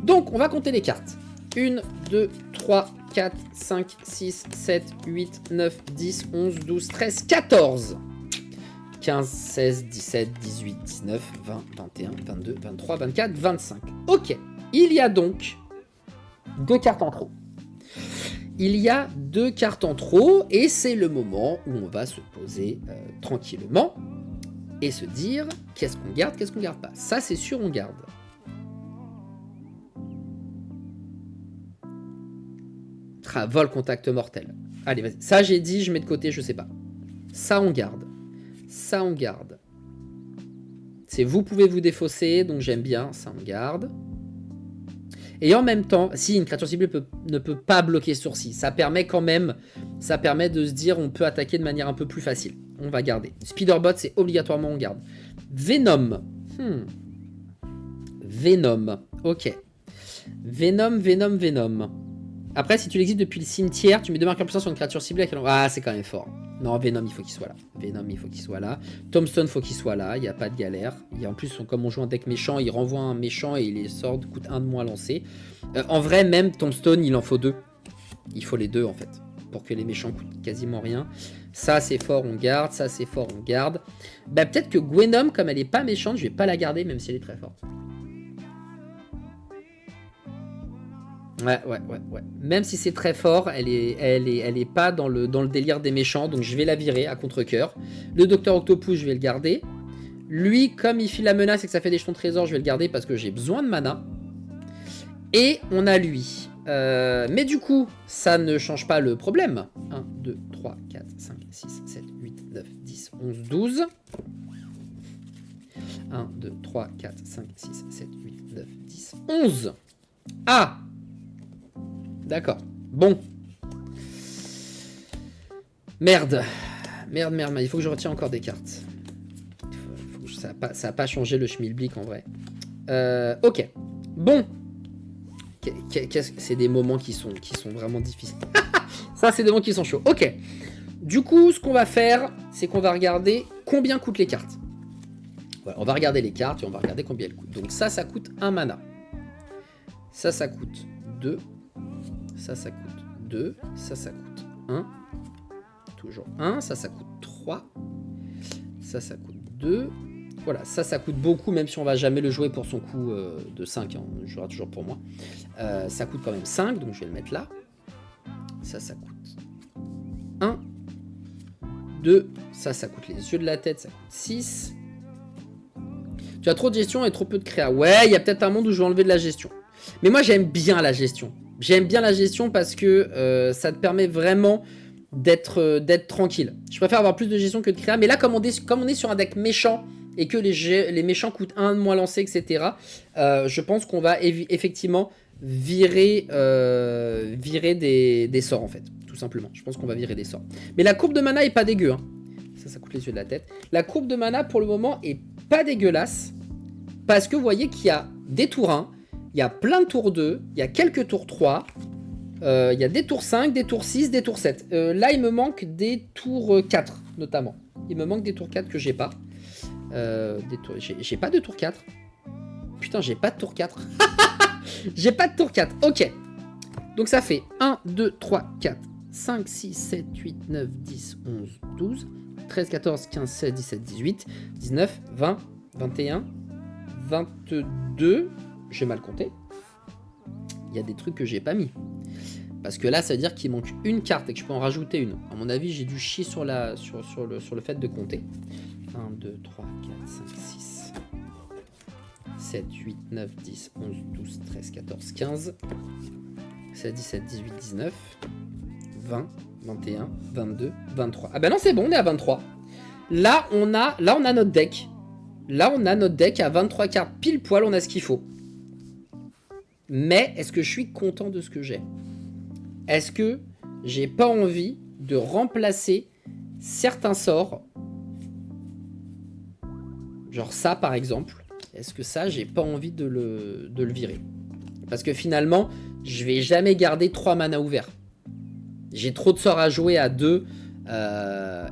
Donc, on va compter les cartes. 1, 2, 3, 4, 5, 6, 7, 8, 9, 10, 11, 12, 13, 14. 15, 16, 17, 18, 19, 20, 21, 22, 23, 24, 25. Ok. Il y a donc 2 cartes en trop. Il y a 2 cartes en trop et c'est le moment où on va se poser tranquillement et se dire qu'est-ce qu'on garde, qu'est-ce qu'on garde pas. Ça, c'est sûr, on garde. Vol contact mortel. Allez, vas-y. Ça, j'ai dit, je mets de côté, je sais pas. Ça, on garde. Ça, on garde. C'est vous pouvez vous défausser, donc j'aime bien. Ça, on garde. Et en même temps, si une créature ciblée ne peut pas bloquer sourcil, ça permet quand même, ça permet de se dire on peut attaquer de manière un peu plus facile. On va garder. Speederbot, c'est obligatoirement on garde. Venom. Venom. Ok. Venom. Après, si tu l'exites depuis le cimetière, tu mets 2 marqueurs puissants sur une créature ciblée. Ah, c'est quand même fort. Non, Venom, il faut qu'il soit là. Venom, il faut qu'il soit là. Tombstone, il faut qu'il soit là. Il n'y a pas de galère. Et en plus, comme on joue un deck méchant, il renvoie un méchant et les sorts coûtent 1 de moins à lancer. En vrai, même Tombstone, il en faut 2. Il faut les 2, en fait. Pour que les méchants coûtent quasiment rien. Ça, c'est fort, on garde. Ça, c'est fort, on garde. Bah, peut-être que Gwenom, comme elle n'est pas méchante, je vais pas la garder, même si elle est très forte. Ouais. Même si c'est très fort, elle est pas dans le délire des méchants, donc je vais la virer à contre-cœur. Le Docteur Octopus, je vais le garder. Lui, comme il file la menace et que ça fait des jetons de trésor, je vais le garder parce que j'ai besoin de mana. Et on a lui. Mais du coup, ça ne change pas le problème. 1, 2, 3, 4, 5, 6, 7, 8, 9, 10, 11, 12. 1, 2, 3, 4, 5, 6, 7, 8, 9, 10, 11. Ah! D'accord. Bon. Merde. Il faut que je retienne encore des cartes. Ça n'a pas changé le schmilblick en vrai. Ok. Bon. C'est des moments qui sont vraiment difficiles. Ça, c'est des moments qui sont chauds. Ok. Du coup, ce qu'on va faire, c'est qu'on va regarder combien coûtent les cartes. Voilà, on va regarder les cartes et on va regarder combien elles coûtent. Donc ça coûte 1 mana. Ça coûte 2. Ça coûte 2. Ça coûte 1. Toujours 1. Ça coûte 3. Ça coûte 2. Voilà, ça coûte beaucoup, même si on va jamais le jouer pour son coût de 5. Hein, on jouera toujours pour moi. Ça coûte quand même 5, donc je vais le mettre là. Ça coûte 1. 2. Ça coûte les yeux de la tête. Ça coûte 6. Tu as trop de gestion et trop peu de créa. Ouais, il y a peut-être un monde où je vais enlever de la gestion. Mais moi, j'aime bien la gestion. J'aime bien la gestion parce que ça te permet vraiment d'être tranquille. Je préfère avoir plus de gestion que de créa. Mais là, comme on est sur un deck méchant et que les méchants coûtent 1 de moins lancé, etc., je pense qu'on va effectivement virer des sorts, en fait. Tout simplement. Je pense qu'on va virer des sorts. Mais la courbe de mana est pas dégueu. Hein. Ça coûte les yeux de la tête. La courbe de mana, pour le moment, est pas dégueulasse. Parce que vous voyez qu'il y a des tours 1, il y a plein de tours 2, il y a quelques tours 3, il y a des tours 5, des tours 6, des tours 7. Là, il me manque des tours 4, notamment. Il me manque des tours 4 que j'ai pas. J'ai pas de tour 4. Putain, j'ai pas de tour 4. J'ai pas de tour 4. Ok. Donc ça fait 1, 2, 3, 4, 5, 6, 7, 8, 9, 10, 11, 12, 13, 14, 15, 16, 17, 18, 19, 20, 21, 22... J'ai mal compté. Il y a des trucs que j'ai pas mis. Parce que là, ça veut dire qu'il manque une carte et que je peux en rajouter une. À mon avis, j'ai dû chier sur le fait de compter. 1, 2, 3, 4, 5, 6, 7, 8, 9, 10, 11, 12, 13, 14, 15, 16, 17, 18, 19, 20, 21, 22, 23. Ah ben non, c'est bon, on est à 23. Là, on a notre deck. Là, on a notre deck à 23 cartes pile poil, on a ce qu'il faut. Mais est-ce que je suis content de ce que j'ai? Est-ce que j'ai pas envie de remplacer certains sorts Genre ça, par exemple. Est-ce que ça, j'ai pas envie de le virer? Parce que finalement, je vais jamais garder 3 mana ouverts. J'ai trop de sorts à jouer à 2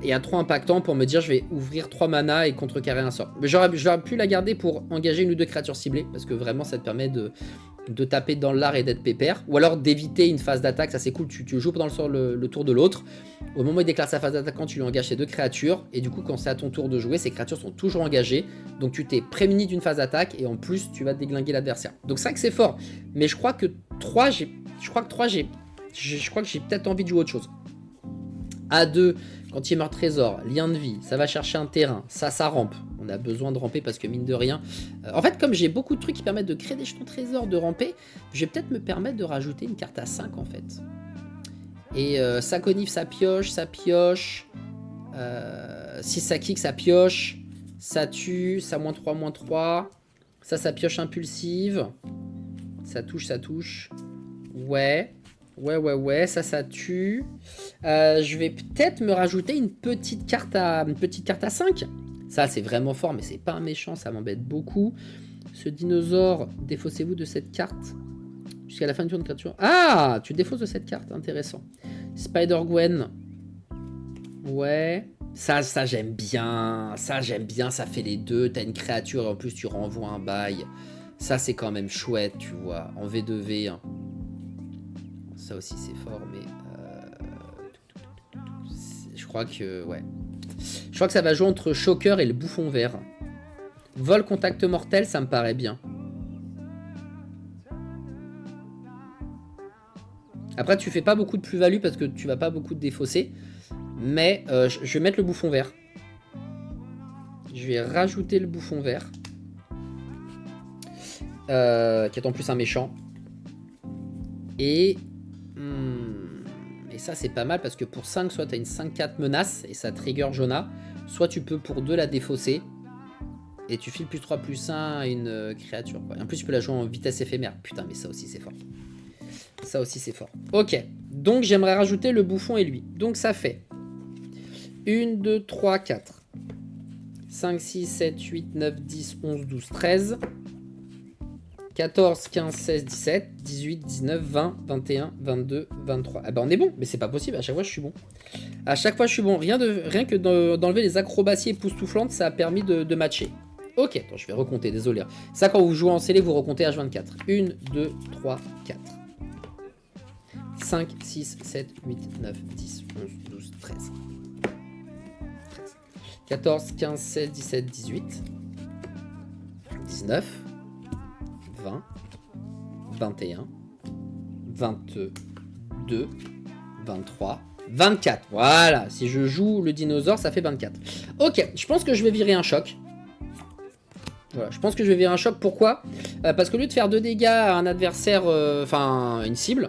et à 3 impactants pour me dire je vais ouvrir 3 mana et contrecarrer un sort. Mais j'aurais pu la garder pour engager une ou deux créatures ciblées, parce que vraiment ça te permet de taper dans l'art et d'être pépère. Ou alors d'éviter une phase d'attaque, ça c'est cool, tu joues pendant le tour de l'autre. Au moment où il déclare sa phase d'attaque, tu lui engages ces 2 créatures, et du coup quand c'est à ton tour de jouer, ces créatures sont toujours engagées, donc tu t'es prémuni d'une phase d'attaque, et en plus tu vas déglinguer l'adversaire. Donc c'est vrai que c'est fort, mais je crois que 3, j'ai peut-être envie de jouer autre chose. A2, quand il meurt trésor, lien de vie, ça va chercher un terrain, ça rampe. On a besoin de ramper parce que mine de rien... en fait, comme j'ai beaucoup de trucs qui permettent de créer des jetons trésors, de ramper, je vais peut-être me permettre de rajouter une carte à 5 en fait. Et ça coniffe, ça pioche, si ça kick, ça pioche, ça tue, ça -3/-3, ça pioche impulsive, ça touche. Ouais, ça tue. Je vais peut-être me rajouter une petite carte à 5. Ça, c'est vraiment fort, mais c'est pas un méchant, ça m'embête beaucoup. Ce dinosaure, défaussez-vous de cette carte jusqu'à la fin du tour de créature. Ah, tu défausses de cette carte, intéressant. Spider-Gwen. Ouais. Ça j'aime bien. Ça fait les deux. T'as une créature et en plus tu renvoies un bail. Ça, c'est quand même chouette, tu vois. En V2V. Hein. Ça aussi, c'est fort, mais... je crois que... Ouais. Je crois que ça va jouer entre Choker et le Bouffon Vert. Vol contact mortel, ça me paraît bien. Après, tu fais pas beaucoup de plus-value parce que tu vas pas beaucoup te défausser. Mais je vais mettre le Bouffon Vert. Je vais rajouter le Bouffon Vert. Qui est en plus un méchant. Et ça, c'est pas mal parce que pour 5, soit tu as une 5-4 menace et ça trigger Jonah. Soit tu peux pour 2 la défausser. Et tu files +3/+1 à une créature. Quoi. Et en plus, tu peux la jouer en vitesse éphémère. Putain, mais ça aussi, c'est fort. Ça aussi, c'est fort. Ok. Donc, j'aimerais rajouter le bouffon et lui. Donc, ça fait 1, 2, 3, 4. 5, 6, 7, 8, 9, 10, 11, 12, 13. 14, 15, 16, 17, 18, 19, 20, 21, 22, 23. Ah bah on est bon, mais c'est pas possible, à chaque fois je suis bon. À chaque fois je suis bon, rien que d'enlever les acrobaties époustouflantes, ça a permis de matcher. Ok, attends, je vais recompter, désolé. Ça quand vous jouez en scellé, vous recomptez H24. 1, 2, 3, 4. 5, 6, 7, 8, 9, 10, 11, 12, 13. 14, 15, 16, 17, 18. 19. 20, 21, 22, 23, 24. Voilà, si je joue le dinosaure, ça fait 24. Ok, je pense que je vais virer un choc. Voilà, je pense que je vais virer un choc. Pourquoi? Parce qu'au lieu de faire 2 dégâts à un adversaire, enfin une cible,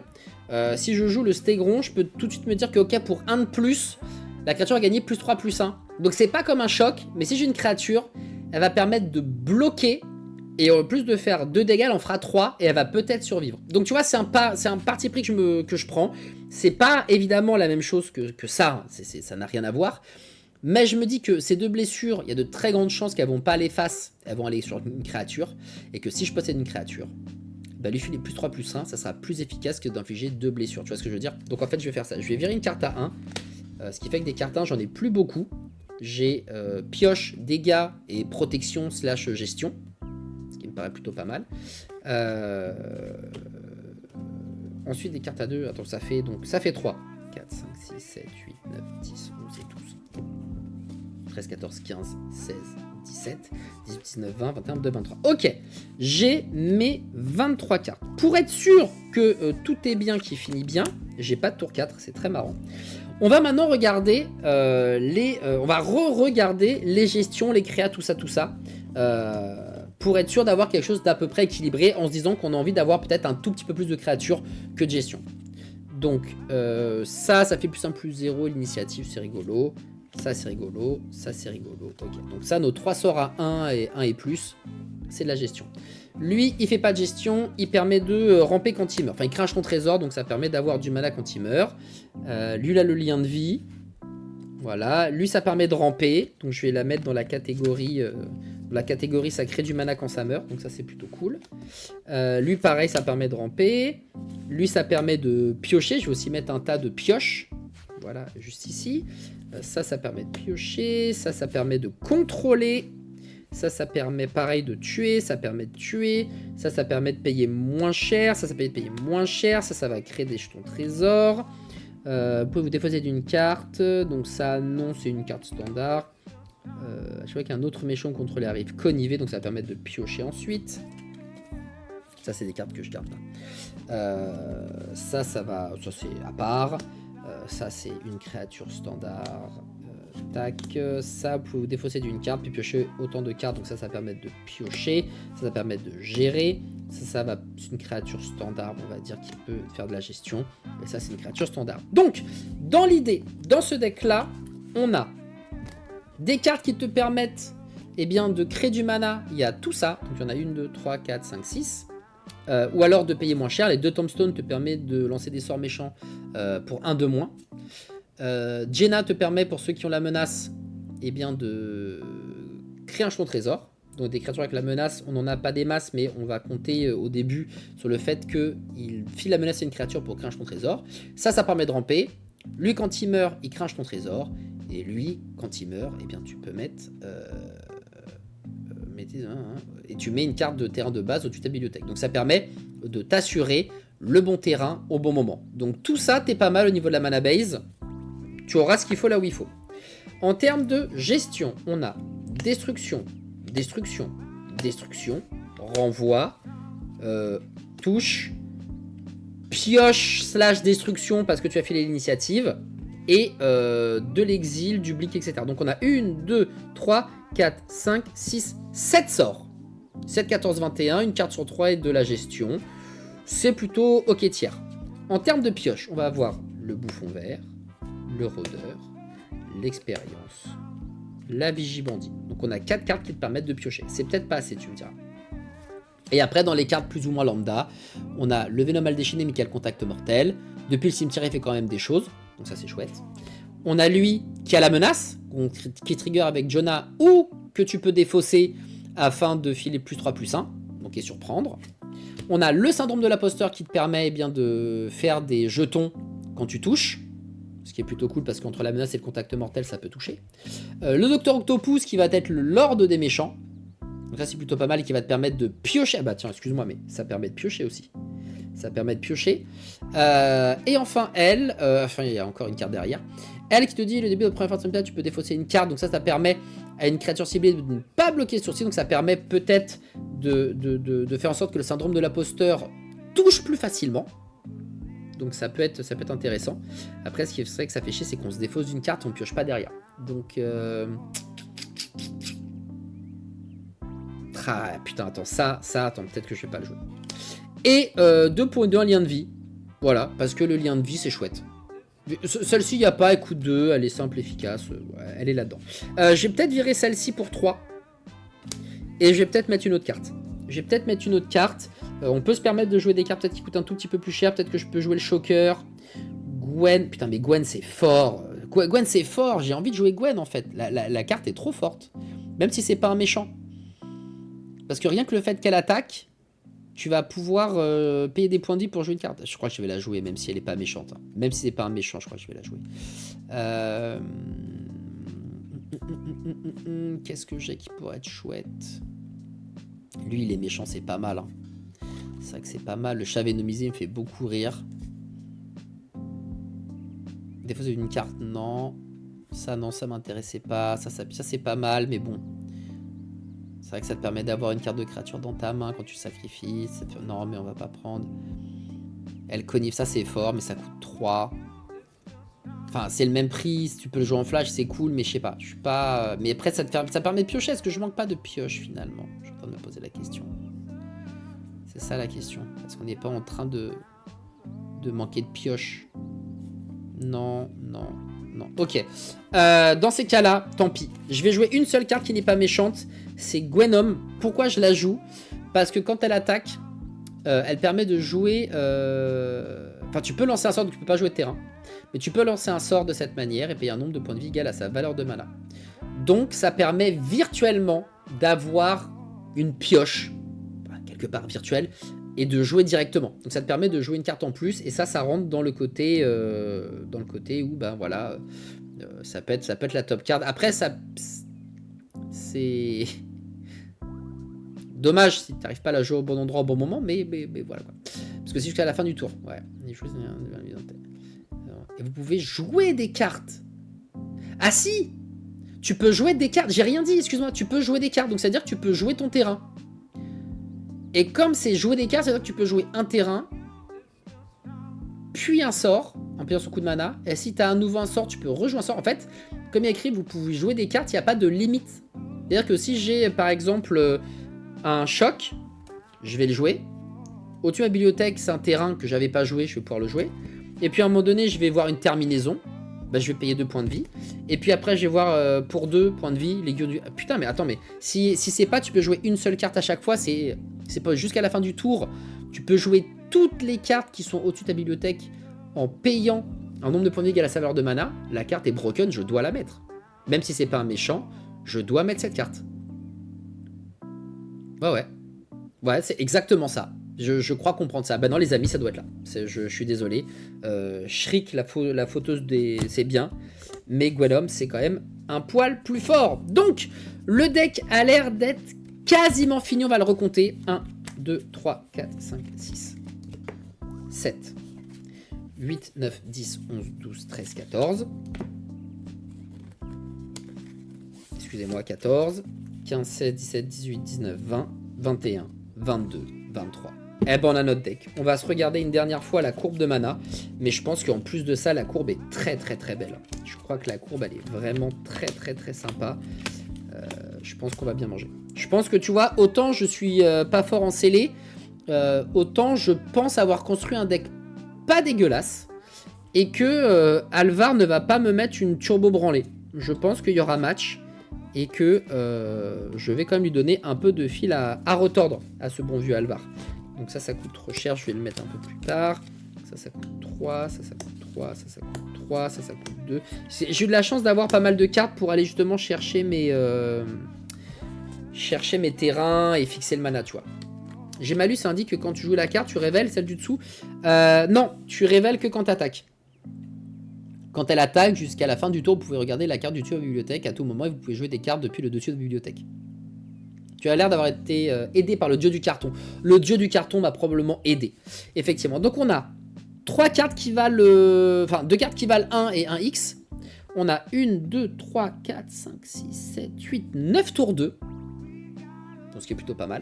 si je joue le Stégron, je peux tout de suite me dire que ok, pour 1 de plus, la créature a gagné +3/+1. Donc c'est pas comme un choc, mais si j'ai une créature, elle va permettre de bloquer. Et en plus de faire 2 dégâts, elle en fera 3 et elle va peut-être survivre. Donc tu vois, c'est un parti pris que je prends. C'est pas évidemment la même chose que ça, ça n'a rien à voir. Mais je me dis que ces 2 blessures, il y a de très grandes chances qu'elles vont pas aller face, elles vont aller sur une créature. Et que si je possède une créature, bah lui filer +3/+1, ça sera plus efficace que d'infliger 2 blessures. Tu vois ce que je veux dire? Donc en fait, je vais faire ça. Je vais virer une carte à 1. Ce qui fait que des cartes 1, j'en ai plus beaucoup. J'ai pioche, dégâts et protection / gestion. Me paraît plutôt pas mal. Ensuite des cartes à 2, attends, ça fait 3. 4, 5, 6, 7, 8, 9, 10, 11 et 12. 13, 14, 15, 16, 17, 18, 19, 20, 21, 22, 23. Ok, j'ai mes 23 cartes. Pour être sûr que tout est bien, qui finit bien, j'ai pas de tour 4, c'est très marrant. On va maintenant regarder on va re-regarder les gestions, les créas, tout ça. Pour être sûr d'avoir quelque chose d'à peu près équilibré en se disant qu'on a envie d'avoir peut-être un tout petit peu plus de créatures que de gestion. Donc ça fait +1/+0, l'initiative c'est rigolo, ça c'est rigolo, ça c'est rigolo, ok. Donc ça, nos 3 sorts à 1 et plus, c'est de la gestion. Lui, il fait pas de gestion, il permet de ramper quand il meurt. Enfin, il crée un jeton trésor, donc ça permet d'avoir du mana quand il meurt. Lui, il a le lien de vie. Voilà, lui, ça permet de ramper, donc je vais la mettre dans la catégorie La catégorie, ça crée du mana quand ça meurt, donc ça c'est plutôt cool. Lui, pareil, ça permet de ramper. Lui, ça permet de piocher. Je vais aussi mettre un tas de pioches. Voilà, juste ici. Ça permet de piocher. Ça permet de contrôler. Ça permet pareil de tuer. Ça permet de tuer. Ça permet de payer moins cher. Ça permet de payer moins cher. Ça va créer des jetons trésors. Vous pouvez vous défausser d'une carte. Donc ça, non, c'est une carte standard. Je vois qu'un autre méchant contrôlé arrive connivé, donc ça va permettre de piocher ensuite. Ça, c'est des cartes que je garde là. Ça c'est à part. Ça, c'est une créature standard. Tac. Ça, vous pouvez vous défausser d'une carte, puis piocher autant de cartes, donc ça va permettre de piocher. Ça va permettre de gérer. C'est une créature standard, on va dire, qui peut faire de la gestion. Et ça, c'est une créature standard. Donc, dans l'idée, dans ce deck-là, on a des cartes qui te permettent de créer du mana, il y a tout ça. Donc il y en a 1, 2, 3, 4, 5, 6. Ou alors de payer moins cher. Les 2 tombstones te permettent de lancer des sorts méchants pour 1 de moins. Jaina te permet, pour ceux qui ont la menace, de créer un jeton trésor. Donc des créatures avec la menace, on n'en a pas des masses, mais on va compter au début sur le fait qu'il file la menace à une créature pour créer un jeton trésor. Ça permet de ramper. Lui, quand il meurt, il crée un jeton trésor. Et lui, quand il meurt, tu peux mettre... et tu mets une carte de terrain de base au-dessus de ta bibliothèque. Donc ça permet de t'assurer le bon terrain au bon moment. Donc tout ça, t'es pas mal au niveau de la mana base. Tu auras ce qu'il faut là où il faut. En termes de gestion, on a destruction, destruction, destruction, renvoi, touche, pioche / destruction parce que tu as filé l'initiative, et de l'exil, du blick, etc. Donc on a 1, 2, 3, 4, 5, 6, 7 sorts. 7, 14, 21, une carte sur 3 et de la gestion. C'est plutôt ok tiers. En termes de pioche, on va avoir le bouffon vert, le rôdeur, l'expérience, la vigie bandit. Donc on a 4 cartes qui te permettent de piocher. C'est peut-être pas assez, tu me diras. Et après, dans les cartes plus ou moins lambda, on a le Venom mal déchaîné mais qui a le contact mortel. Depuis le cimetière, il fait quand même des choses. Donc ça, c'est chouette. On a lui qui a la menace, qui trigger avec Jonah, ou que tu peux défausser afin de filer +3, +1. Donc et surprendre. On a le syndrome de l'imposteur qui te permet de faire des jetons quand tu touches. Ce qui est plutôt cool parce qu'entre la menace et le contact mortel, ça peut toucher. Le Docteur Octopus qui va être le Lord des méchants. Donc ça, c'est plutôt pas mal et qui va te permettre de piocher. Ah bah tiens, excuse-moi, mais ça permet de piocher aussi. Ça permet de piocher. Et enfin, elle... il y a encore une carte derrière. Elle qui te dit, le début de la première phase de son tu peux défausser une carte. Donc ça permet à une créature ciblée de ne pas bloquer le sourcil. Donc ça permet peut-être de faire en sorte que le syndrome de l'imposteur touche plus facilement. Donc ça peut être intéressant. Après, ce qui serait que ça fait chier, c'est qu'on se défausse d'une carte, on pioche pas derrière. Donc... Ah, putain, attends, attends, peut-être que je vais pas le jouer. Et 2 pour 2, un lien de vie. Voilà, parce que le lien de vie, c'est chouette. Celle-ci, il n'y a pas, écoute 2, elle est simple, efficace, ouais, elle est là-dedans. Je vais peut-être virer celle-ci pour 3. Et je vais peut-être mettre une autre carte. On peut se permettre de jouer des cartes peut-être qui coûtent un tout petit peu plus cher. Peut-être que je peux jouer le Shocker. Gwen, putain, mais Gwen, c'est fort. Gwen, c'est fort, j'ai envie de jouer Gwen, en fait. La carte est trop forte. Même si c'est pas un méchant. Parce que rien que le fait qu'elle attaque, tu vas pouvoir payer des points de vie pour jouer une carte. Je crois que je vais la jouer, même si elle n'est pas méchante. Hein. Même si c'est pas un méchant, je crois que je vais la jouer. Qu'est-ce que j'ai qui pourrait être chouette? Lui, il est méchant, c'est pas mal. Hein. C'est vrai que c'est pas mal. Le chat vénomisé me fait beaucoup rire. Des fois, c'est une carte, non. Ça, non, ça m'intéressait pas. Ça c'est pas mal, mais bon. C'est vrai que ça te permet d'avoir une carte de créature dans ta main quand tu sacrifies. Non, mais on va pas prendre. Elle connif, ça c'est fort, mais ça coûte 3. Enfin, c'est le même prix. Si tu peux le jouer en flash, c'est cool, mais je sais pas. Je suis pas. Mais après, ça permet de piocher. Est-ce que je manque pas de pioche finalement? Je suis en train de me poser la question. C'est ça la question. Est-ce qu'on n'est pas en train de manquer de pioche? Non, non, non. Ok. Dans ces cas-là, tant pis. Je vais jouer une seule carte qui n'est pas méchante. C'est Gwenom. Pourquoi je la joue? Parce que quand elle attaque, elle permet de jouer... Enfin, tu peux lancer un sort, donc tu peux pas jouer de terrain. Mais tu peux lancer un sort de cette manière et payer un nombre de points de vie égal à sa valeur de mana. Donc, ça permet virtuellement d'avoir une pioche, quelque part virtuelle, et de jouer directement. Donc ça te permet de jouer une carte en plus, et ça rentre dans le côté où, ben voilà, ça peut être la top card. Après, ça, c'est dommage si tu n'arrives pas à la jouer au bon endroit au bon moment, mais voilà quoi. Parce que c'est jusqu'à la fin du tour. Ouais. Et vous pouvez jouer des cartes. Ah si, tu peux jouer des cartes. J'ai rien dit, excuse-moi. Tu peux jouer des cartes. Donc ça veut dire que tu peux jouer ton terrain. Et comme c'est jouer des cartes, ça veut dire que tu peux jouer un terrain, puis un sort, en payant son coup de mana. Et si tu as un nouveau un sort, tu peux rejouer un sort. En fait, comme il y a écrit, vous pouvez jouer des cartes, il n'y a pas de limite. C'est-à-dire que si j'ai, par exemple, un choc, je vais le jouer. Au-dessus de ma bibliothèque, c'est un terrain que j'avais pas joué, je vais pouvoir le jouer. Et puis à un moment donné, je vais voir une terminaison. Bah, je vais payer 2 points de vie. Et puis après, je vais voir pour 2 points de vie, l'aiguille du... Ah, putain, mais attends, mais si c'est pas, tu peux jouer une seule carte à chaque fois, c'est pas jusqu'à la fin du tour. Tu peux jouer toutes les cartes qui sont au-dessus de ta bibliothèque en payant un nombre de points de vie égal à sa valeur de mana. La carte est broken, je dois la mettre. Même si c'est pas un méchant, je dois mettre cette carte. Ouais. Ouais, c'est exactement ça. Je crois comprendre ça. Bah non, les amis, ça doit être là. Je suis désolé. Shriek, la fauteuse des... c'est bien. Mais Gwelom, c'est quand même un poil plus fort. Donc, le deck a l'air d'être quasiment fini. On va le recompter. 1, 2, 3, 4, 5, 6, 7, 8, 9, 10, 11, 12, 13, 14. Excusez-moi, 14, 15, 16, 17, 18, 19, 20, 21, 22, 23. Eh ben on a notre deck. On va se regarder une dernière fois la courbe de mana. Mais je pense qu'en plus de ça, la courbe est très belle. Je crois que la courbe, elle est vraiment très sympa. Je pense qu'on va bien manger. Je pense que tu vois, autant je suis pas fort en scellé, autant je pense avoir construit un deck pas dégueulasse. Et que Alvar ne va pas me mettre une turbo branlée. Je pense qu'il y aura match. Et que je vais quand même lui donner un peu de fil à retordre à ce bon vieux Alvar. Donc ça coûte trop cher, je vais le mettre un peu plus tard. Ça coûte 3, ça coûte 3, ça coûte 3, ça coûte 2. J'ai eu de la chance d'avoir pas mal de cartes pour aller justement chercher mes terrains et fixer le mana, tu vois. J'ai malus, ça indique que quand tu joues la carte, tu révèles celle du dessous. Non, tu révèles que quand tu attaques. Quand elle attaque, jusqu'à la fin du tour, vous pouvez regarder la carte du dessus de la bibliothèque à tout moment et vous pouvez jouer des cartes depuis le dessus de la bibliothèque. Tu as l'air d'avoir été aidé par le dieu du carton. Le dieu du carton m'a probablement aidé. Effectivement. Donc on a 3 cartes qui valent... Enfin, 2 cartes qui valent 1 et 1x. On a 1, 2, 3, 4, 5, 6, 7, 8, 9 tours 2. Donc ce qui est plutôt pas mal.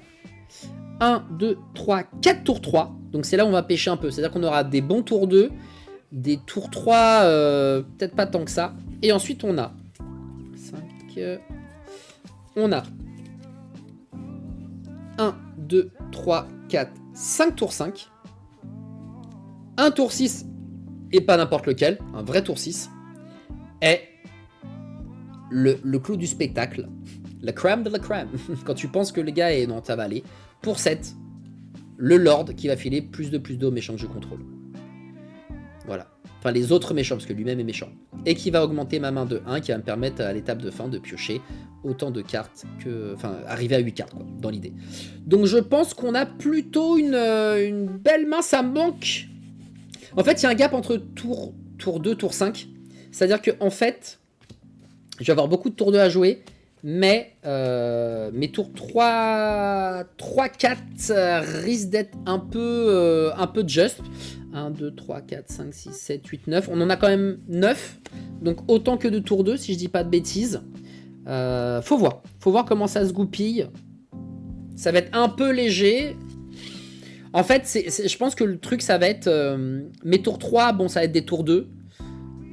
1, 2, 3, 4 tours 3. Donc c'est là où on va pêcher un peu. C'est-à-dire qu'on aura des bons tours 2. Des tours 3, peut-être pas tant que ça. Et ensuite, on a 5... on a 1, 2, 3, 4, 5 tours 5. Un tour 6, et pas n'importe lequel, un vrai tour 6, est le clou du spectacle. La crème de la crème. Quand tu penses que le gars est dans ta vallée. Pour 7, le Lord qui va filer plus de aux méchants que je contrôle. Voilà. Enfin, les autres méchants, parce que lui-même est méchant. Et qui va augmenter ma main de 1, qui va me permettre à l'étape de fin de piocher autant de cartes que... Enfin, arriver à 8 cartes, quoi, dans l'idée. Donc, je pense qu'on a plutôt une belle main. Ça manque... En fait, il y a un gap entre tour 2, tour 5. C'est-à-dire que en fait, je vais avoir beaucoup de tours 2 à jouer, mais mes tours 3, 4 risquent d'être un peu just. 1, 2, 3, 4, 5, 6, 7, 8, 9. On en a quand même 9. Donc autant que de tour 2, si je dis pas de bêtises. Faut voir. Faut voir comment ça se goupille. Ça va être un peu léger. En fait, je pense que le truc, ça va être... mes tours 3, bon, ça va être des tours 2.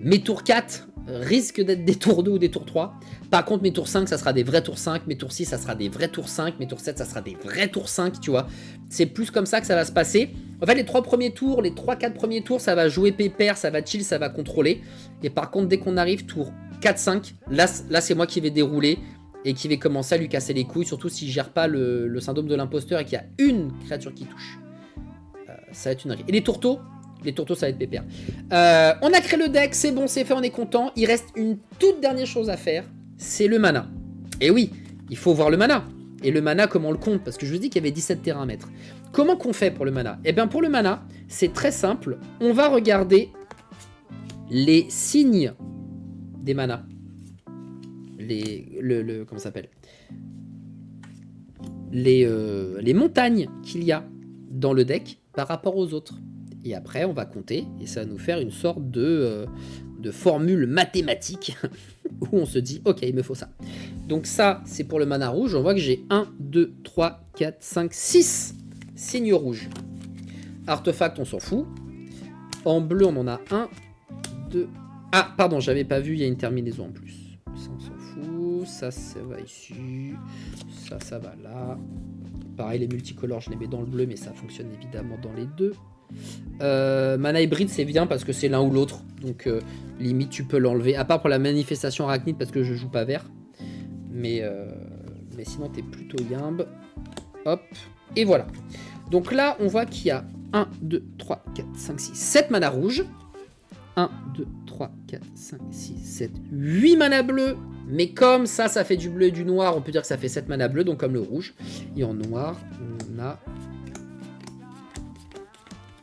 Mes tours 4 risquent d'être des tours 2 ou des tours 3. Par contre, mes tours 5, ça sera des vrais tours 5. Mes tours 6, ça sera des vrais tours 5. Mes tours 7, ça sera des vrais tours 5, tu vois. C'est plus comme ça que ça va se passer. En fait, les 3 premiers tours, les 3-4 premiers tours, ça va jouer pépère, ça va chill, ça va contrôler. Et par contre, dès qu'on arrive tour 4-5, là c'est moi qui vais dérouler et qui vais commencer à lui casser les couilles, surtout si je gère pas le syndrome de l'imposteur et qu'il y a une créature qui touche. Ça va être une règle. Et les tourteaux, ça va être pépère. On a créé le deck, c'est bon, c'est fait, on est content. Il reste une toute dernière chose à faire, c'est le mana. Et oui, il faut voir le mana. Et le mana, comment on le compte? Parce que je vous dis qu'il y avait 17 terrains à mettre. Comment qu'on fait pour le mana? Eh bien, pour le mana, c'est très simple. On va regarder les signes des manas. Comment ça s'appelle? Les montagnes qu'il y a dans le deck par rapport aux autres. Et après, on va compter, et ça va nous faire une sorte de formule mathématique où on se dit, ok, il me faut ça. Donc ça, c'est pour le mana rouge. On voit que j'ai 1, 2, 3, 4, 5, 6 signes rouges. Artefact, on s'en fout. En bleu, on en a 1, 2... Ah, pardon, j'avais pas vu, il y a une terminaison en plus. Ça, on s'en fout. Ça va ici. Ça va là. Pareil, les multicolores, je les mets dans le bleu, mais ça fonctionne évidemment dans les deux. Mana hybride, c'est bien parce que c'est l'un ou l'autre. Donc, limite, tu peux l'enlever. À part pour la manifestation arachnide, parce que je joue pas vert. Mais sinon, t'es plutôt yimbe. Hop. Et voilà. Donc là, on voit qu'il y a 1, 2, 3, 4, 5, 6, 7 mana rouges. 1, 2, 3, 4, 5, 6, 7, 8 mana bleus. Mais comme ça fait du bleu et du noir, on peut dire que ça fait 7 mana bleus, donc comme le rouge. Et en noir,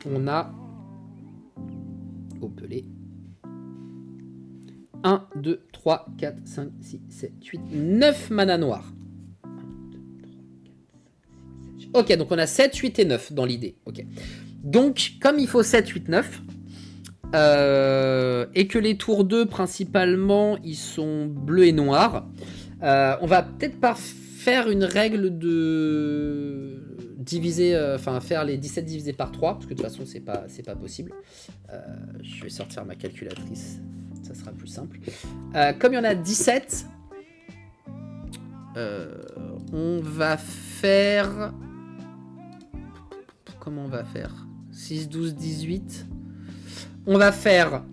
on a Opelé. 1, 2, 3, 4, 5, 6, 7, 8, 9 mana noirs. Ok, donc on a 7, 8 et 9 dans l'idée. Ok. Donc, comme il faut 7, 8, 9, et que les tours 2, principalement, ils sont bleus et noirs, on va peut-être pas faire une règle de diviser, faire les 17 divisés par 3, parce que de toute façon, c'est pas possible. Je vais sortir ma calculatrice, ça sera plus simple. Comme il y en a 17, on va faire... Comment on va faire? 6, 12, 18. On va faire...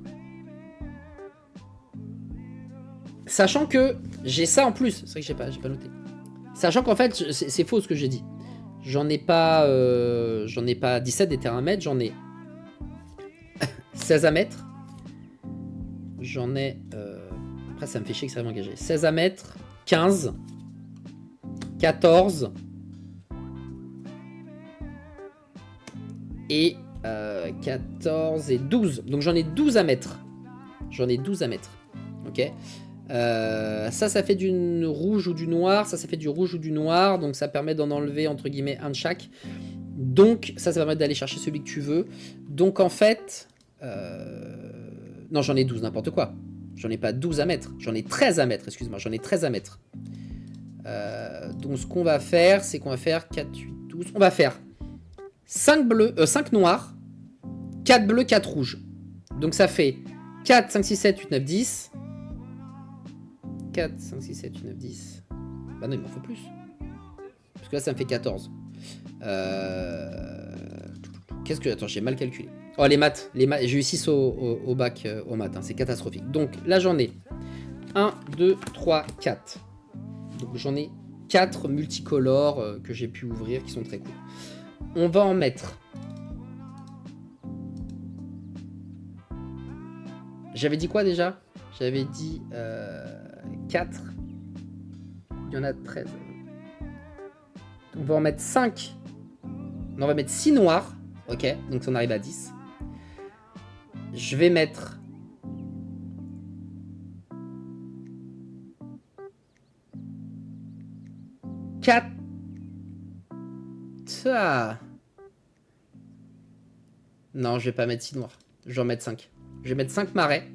Sachant que j'ai ça en plus. C'est vrai que j'ai pas noté. Sachant qu'en fait, c'est faux ce que j'ai dit. J'en ai pas 17 des terrains à mettre. J'en ai 16 à mettre. J'en ai... Après, ça me fait chier que ça va m'engager. 16 à mettre. 15. 14. Et 14 et 12. Donc j'en ai 12 à mettre. Ok. Ça fait du rouge ou du noir. Ça fait du rouge ou du noir. Donc ça permet d'en enlever entre guillemets un de chaque. Donc ça permet d'aller chercher celui que tu veux. Donc en fait... Non, j'en ai 12, n'importe quoi. J'en ai pas 12 à mettre. J'en ai 13 à mettre, excuse-moi. J'en ai 13 à mettre. Donc ce qu'on va faire, c'est qu'on va faire 4, 8, 12. On va faire 5 bleus, 5 noirs, 4 bleus, 4 rouges. Donc ça fait 4, 5, 6, 7, 8, 9, 10. 4, 5, 6, 7, 8, 9, 10. Bah non, il m'en faut plus. Parce que là, ça me fait 14. Qu'est-ce que... Attends, j'ai mal calculé. Oh, les maths. J'ai eu 6 au bac, au maths. Hein, c'est catastrophique. Donc là, j'en ai 1, 2, 3, 4. Donc j'en ai 4 multicolores que j'ai pu ouvrir qui sont très cool. On va en mettre. J'avais dit quoi déjà? J'avais dit 4. Il y en a 13. On va en mettre 5. On va mettre 6 noirs. Ok, donc on arrive à 10. Je vais mettre... Ah. Non, je vais pas mettre 6 noirs. Je vais en mettre 5. Je vais mettre 5 marais.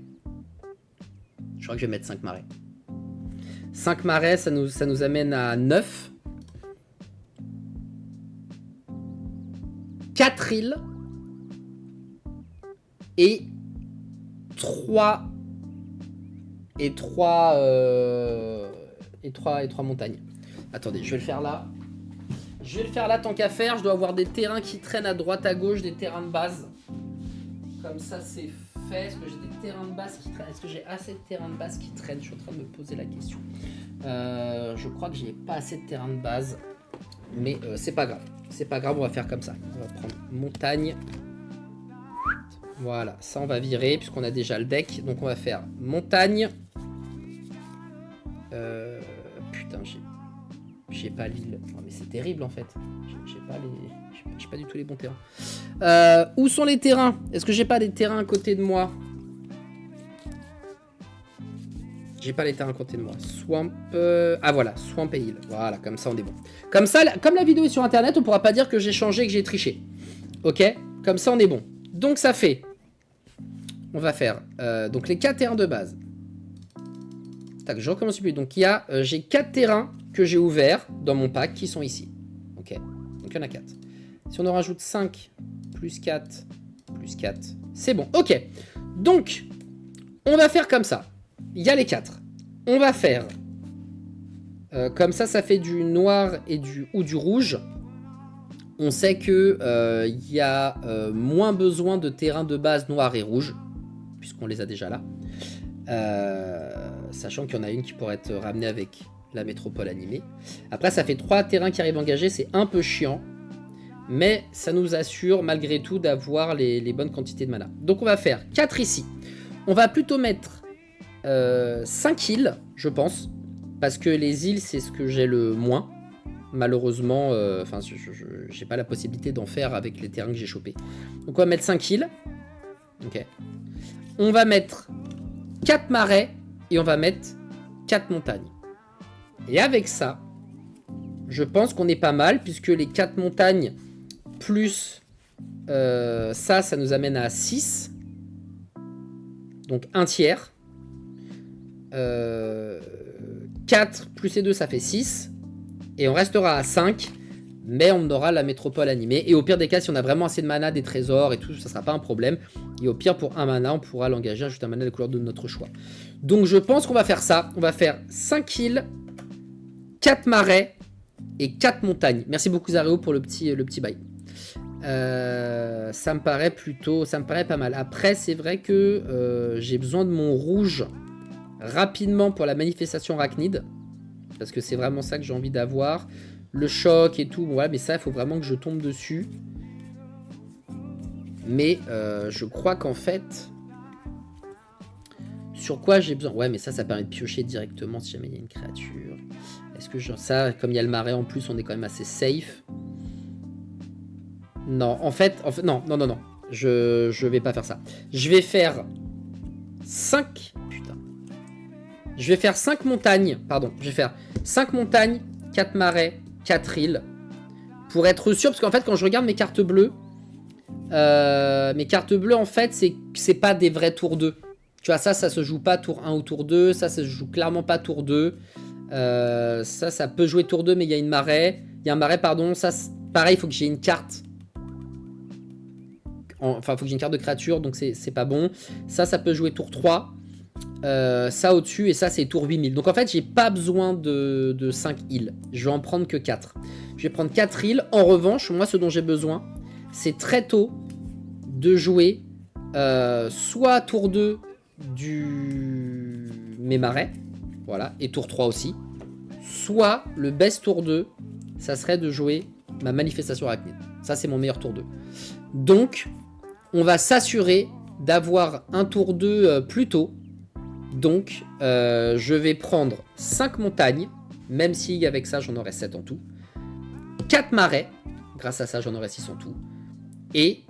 Je crois que je vais mettre 5 marais. 5 marais, ça nous amène à 9. 4 îles. Et 3... Et 3 montagnes. Attendez, je vais le faire là. Je vais le faire là tant qu'à faire. Je dois avoir des terrains qui traînent à droite, à gauche, des terrains de base. Comme ça, c'est fait. Est-ce que j'ai des terrains de base qui traînent? Est-ce que j'ai assez de terrains de base qui traînent? Je suis en train de me poser la question. Je crois que j'ai pas assez de terrains de base. Mais c'est pas grave. C'est pas grave, on va faire comme ça. On va prendre montagne. Voilà, ça on va virer puisqu'on a déjà le deck. Donc on va faire montagne. Putain, j'ai j'ai pas l'île. Oh, mais c'est terrible en fait. J'ai pas du tout les bons terrains. Où sont les terrains? Est-ce que j'ai pas des terrains à côté de moi? J'ai pas les terrains à côté de moi. Swamp... Ah voilà, Swamp et Hill. Voilà, comme ça on est bon. Comme ça, comme la vidéo est sur internet, on pourra pas dire que j'ai changé et que j'ai triché. Ok? Comme ça on est bon. Donc ça fait... On va faire donc les 4 terrains de base. Tac, je recommence plus. Donc il y a... j'ai 4 terrains que j'ai ouverts dans mon pack qui sont ici. Ok? Donc il y en a 4. Si on en rajoute 5, plus 4, plus 4, c'est bon. Ok. Donc, on va faire comme ça. Il y a les 4. On va faire... comme ça, ça fait du noir et du rouge. On sait que il y a moins besoin de terrain de base noir et rouge, puisqu'on les a déjà là. Sachant qu'il y en a une qui pourrait être ramenée avec la métropole animée. Après, ça fait 3 terrains qui arrivent engagés. C'est un peu chiant. Mais ça nous assure malgré tout d'avoir les bonnes quantités de mana. Donc on va faire 4 ici. On va plutôt mettre 5 îles, je pense. Parce que les îles, c'est ce que j'ai le moins. Malheureusement, enfin, j'ai pas la possibilité d'en faire avec les terrains que j'ai chopés. Donc on va mettre 5 îles. Ok. On va mettre 4 marais. Et on va mettre 4 montagnes. Et avec ça, je pense qu'on est pas mal. Puisque les 4 montagnes... plus ça nous amène à 6. Donc un tiers. 4 plus les 2, ça fait 6. Et on restera à 5. Mais on aura la métropole animée. Et au pire des cas, si on a vraiment assez de mana, des trésors et tout, ça sera pas un problème. Et au pire, pour un mana, on pourra l'engager juste un mana de couleur de notre choix. Donc je pense qu'on va faire ça. On va faire 5 îles, 4 marais et 4 montagnes. Merci beaucoup Zareo pour le petit bail. Ça me paraît pas mal. Après, c'est vrai que j'ai besoin de mon rouge rapidement pour la manifestation arachnide. Parce que c'est vraiment ça que j'ai envie d'avoir. Le choc et tout, bon, voilà, mais ça, il faut vraiment que je tombe dessus. Mais je crois qu'en fait... Sur quoi j'ai besoin? Ouais, mais ça permet de piocher directement si jamais il y a une créature. Est-ce que ça, comme il y a le marais en plus, on est quand même assez safe. Non, en fait, non. Je vais pas faire ça. Je vais faire 5... Putain. Je vais faire 5 montagnes. Pardon, je vais faire 5 montagnes, 4 marais, 4 îles. Pour être sûr, parce qu'en fait, quand je regarde mes cartes bleues, en fait, c'est pas des vrais tours 2. Tu vois, ça se joue pas tour 1 ou tour 2. Ça se joue clairement pas tour 2. Ça peut jouer tour 2, mais il y a une marée. Il y a un marais, pardon. Ça, pareil, il faut que j'ai une carte. Enfin, il faut que j'ai une carte de créature, donc c'est pas bon. Ça peut jouer tour 3. Ça au-dessus, et ça, c'est tour 8000. Donc en fait, j'ai pas besoin de 5 îles. Je vais en prendre que 4. Je vais prendre 4 îles. En revanche, moi, ce dont j'ai besoin, c'est très tôt de jouer soit tour 2 mes marais. Voilà, et tour 3 aussi. Soit le best tour 2, ça serait de jouer ma manifestation arachnide. Ça, c'est mon meilleur tour 2. Donc, on va s'assurer d'avoir un tour 2 plus tôt. Donc, je vais prendre 5 montagnes, même si avec ça, j'en aurai 7 en tout. 4 marais, grâce à ça, j'en aurai 6 en tout. Et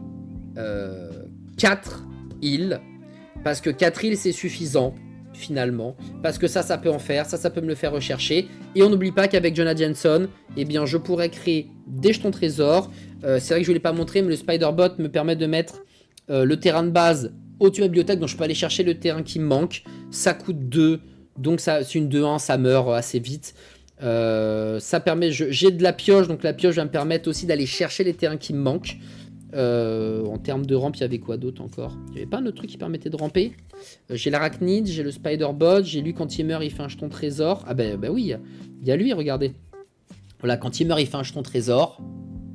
4 îles, parce que 4 îles, c'est suffisant, finalement. Parce que ça peut en faire, ça peut me le faire rechercher. Et on n'oublie pas qu'avec Jonah Jensen, eh bien, je pourrais créer des jetons trésors. C'est vrai que je ne l'ai pas montré, mais le Spider-Bot me permet de mettre le terrain de base au-dessus de la bibliothèque, donc je peux aller chercher le terrain qui me manque. Ça coûte 2, donc c'est une 2-1, ça meurt assez vite. Ça permet, j'ai de la pioche, donc la pioche va me permettre aussi d'aller chercher les terrains qui me manquent. En termes de rampe, il y avait quoi d'autre encore? Il n'y avait pas un autre truc qui permettait de ramper? J'ai l'arachnide, j'ai le Spider-Bot, j'ai lui quand il meurt, il fait un jeton trésor. Ah bah oui, il y a lui, regardez. Voilà, quand il meurt, il fait un jeton trésor.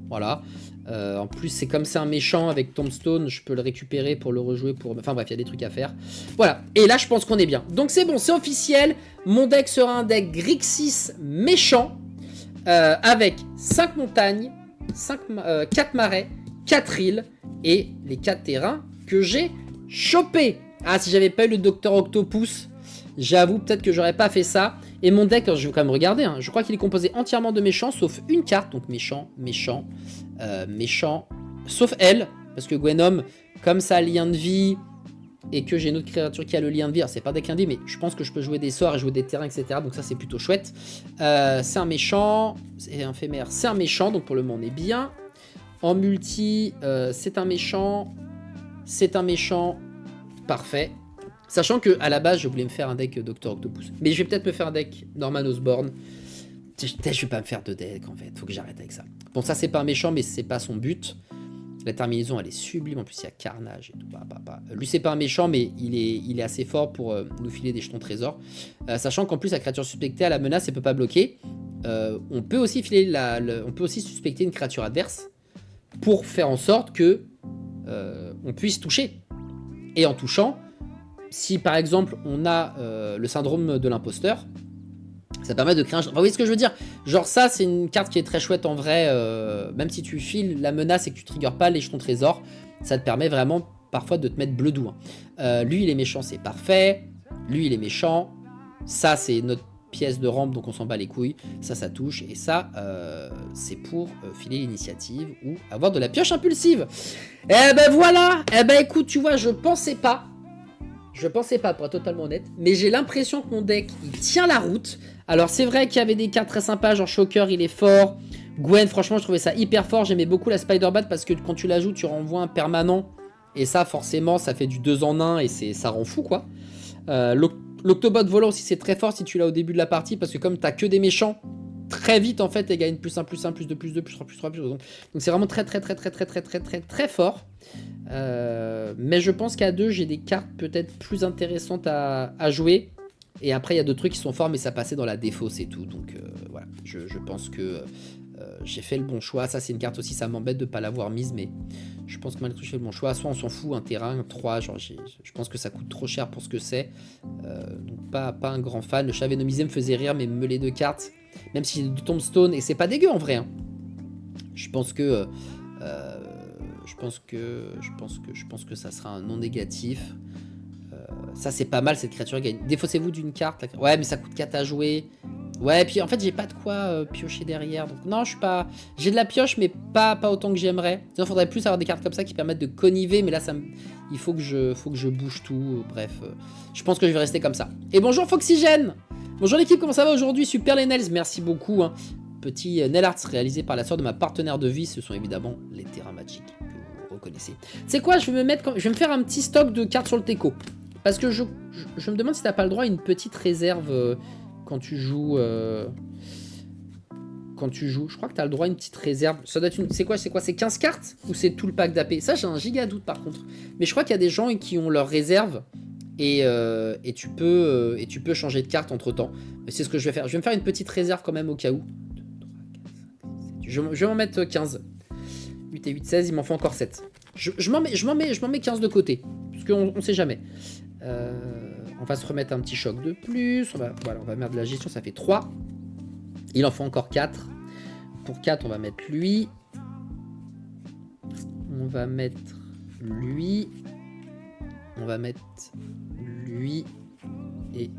Voilà. En plus, c'est comme c'est un méchant avec Tombstone, je peux le récupérer pour le rejouer. Enfin bref, il y a des trucs à faire. Voilà. Et là, je pense qu'on est bien. Donc c'est bon, c'est officiel. Mon deck sera un deck Grixis méchant avec 5 montagnes, 4 marais, 4 îles et les 4 terrains que j'ai chopés. Ah, si j'avais pas eu le Docteur Octopus, J'avoue, peut-être que j'aurais pas fait ça. Et mon deck, je vais quand même regarder, hein, je crois qu'il est composé entièrement de méchants, sauf une carte. Donc méchant, méchant, méchant. Sauf elle, parce que Gwenom, comme ça a lien de vie, et que j'ai une autre créature qui a le lien de vie, alors c'est pas deck lien de vie, mais je pense que je peux jouer des sorts et jouer des terrains, etc. Donc ça, c'est plutôt chouette. C'est un méchant, c'est un éphémère, c'est un méchant, donc pour le moment, on est bien. En multi, c'est un méchant, parfait. Sachant que à la base, je voulais me faire un deck Dr Octopus. Mais je vais peut-être me faire un deck Norman Osborn. Je vais pas me faire de deck, en fait. Faut que j'arrête avec ça. Bon, ça, c'est pas un méchant, mais c'est pas son but. La terminaison, elle est sublime. En plus, il y a Carnage et tout. Lui, c'est pas un méchant, mais il est assez fort pour nous filer des jetons trésors. Sachant qu'en plus, la créature suspectée à la menace, elle peut pas bloquer. On peut aussi on peut aussi suspecter une créature adverse pour faire en sorte que on puisse toucher. Et en touchant, si par exemple on a le syndrome de l'imposteur, ça permet de créer un... Enfin, vous voyez ce que je veux dire? Genre ça, c'est une carte qui est très chouette en vrai. Même si tu files la menace et que tu triggers pas les jetons trésors, ça te permet vraiment parfois de te mettre bleu doux. Lui, il est méchant, c'est parfait. Lui, il est méchant. Ça, c'est notre pièce de rampe, donc on s'en bat les couilles. Ça touche. Et ça, c'est pour filer l'initiative ou avoir de la pioche impulsive. Eh ben voilà. Eh ben écoute, tu vois, je pensais pas, pour être totalement honnête, mais j'ai l'impression que mon deck, il tient la route. Alors c'est vrai qu'il y avait des cartes très sympas, genre Shocker, il est fort. Gwen, franchement, je trouvais ça hyper fort. J'aimais beaucoup la Spider-Bat parce que quand tu la joues, tu renvoies un permanent. Et ça, forcément, ça fait du 2 en 1 et ça rend fou, quoi. L'Octobot volant aussi, c'est très fort si tu l'as au début de la partie parce que comme t'as que des méchants, très vite, en fait, elle gagne plus 1, plus 1, plus 2, plus 2, plus 3, plus 3, plus 2. Donc c'est vraiment très fort. Mais je pense qu'à 2, j'ai des cartes peut-être plus intéressantes à jouer. Et après, il y a d'autres trucs qui sont forts, mais ça passait dans la défausse et tout. Donc voilà, je pense que j'ai fait le bon choix. Ça, c'est une carte aussi, ça m'embête de ne pas l'avoir mise, mais je pense que malgré tout, j'ai fait le bon choix. Soit on s'en fout, un terrain, 3, genre, je pense que ça coûte trop cher pour ce que c'est. Donc pas un grand fan. Le chat Venomisé me faisait rire, mais me les 2 cartes, même si c'est du Tombstone, et c'est pas dégueu en vrai. Hein. Je pense que ça sera un non négatif. Ça c'est pas mal, cette créature gagne. Défaussez-vous d'une carte. Ouais, mais ça coûte 4 à jouer. Ouais, puis en fait j'ai pas de quoi piocher derrière. Donc non, je suis pas. J'ai de la pioche, mais pas autant que j'aimerais. Sinon, faudrait plus avoir des cartes comme ça qui permettent de conniver. Mais là, il faut que je bouge tout. Bref, je pense que je vais rester comme ça. Et bonjour Foxygène. Bonjour l'équipe, comment ça va aujourd'hui? Super les Nels, merci beaucoup. Hein. Petit nail art réalisé par la sœur de ma partenaire de vie. Ce sont évidemment les terrains magiques que vous reconnaissez. C'est quoi? Je vais me faire un petit stock de cartes sur le Teco. Parce que je me demande si t'as pas le droit à une petite réserve quand tu joues. Je crois que t'as le droit à une petite réserve. Ça doit être une. C'est quoi? C'est 15 cartes? Ou c'est tout le pack d'AP? Ça, j'ai un giga doute par contre. Mais je crois qu'il y a des gens qui ont leur réserve. Et tu peux changer de carte entre temps. Mais c'est ce que je vais faire. Je vais me faire une petite réserve quand même au cas où. 2, 3, 4, 5, 6, 7, 8. Je vais m'en mettre 15. 8 et 8, 16. Il m'en faut encore 7. Je m'en mets 15 de côté. Parce qu'on sait jamais. On va se remettre un petit choc de plus. On va mettre de la gestion. Ça fait 3. Il en faut encore 4. Pour 4, on va mettre lui. On va mettre lui. On va mettre lui. Et...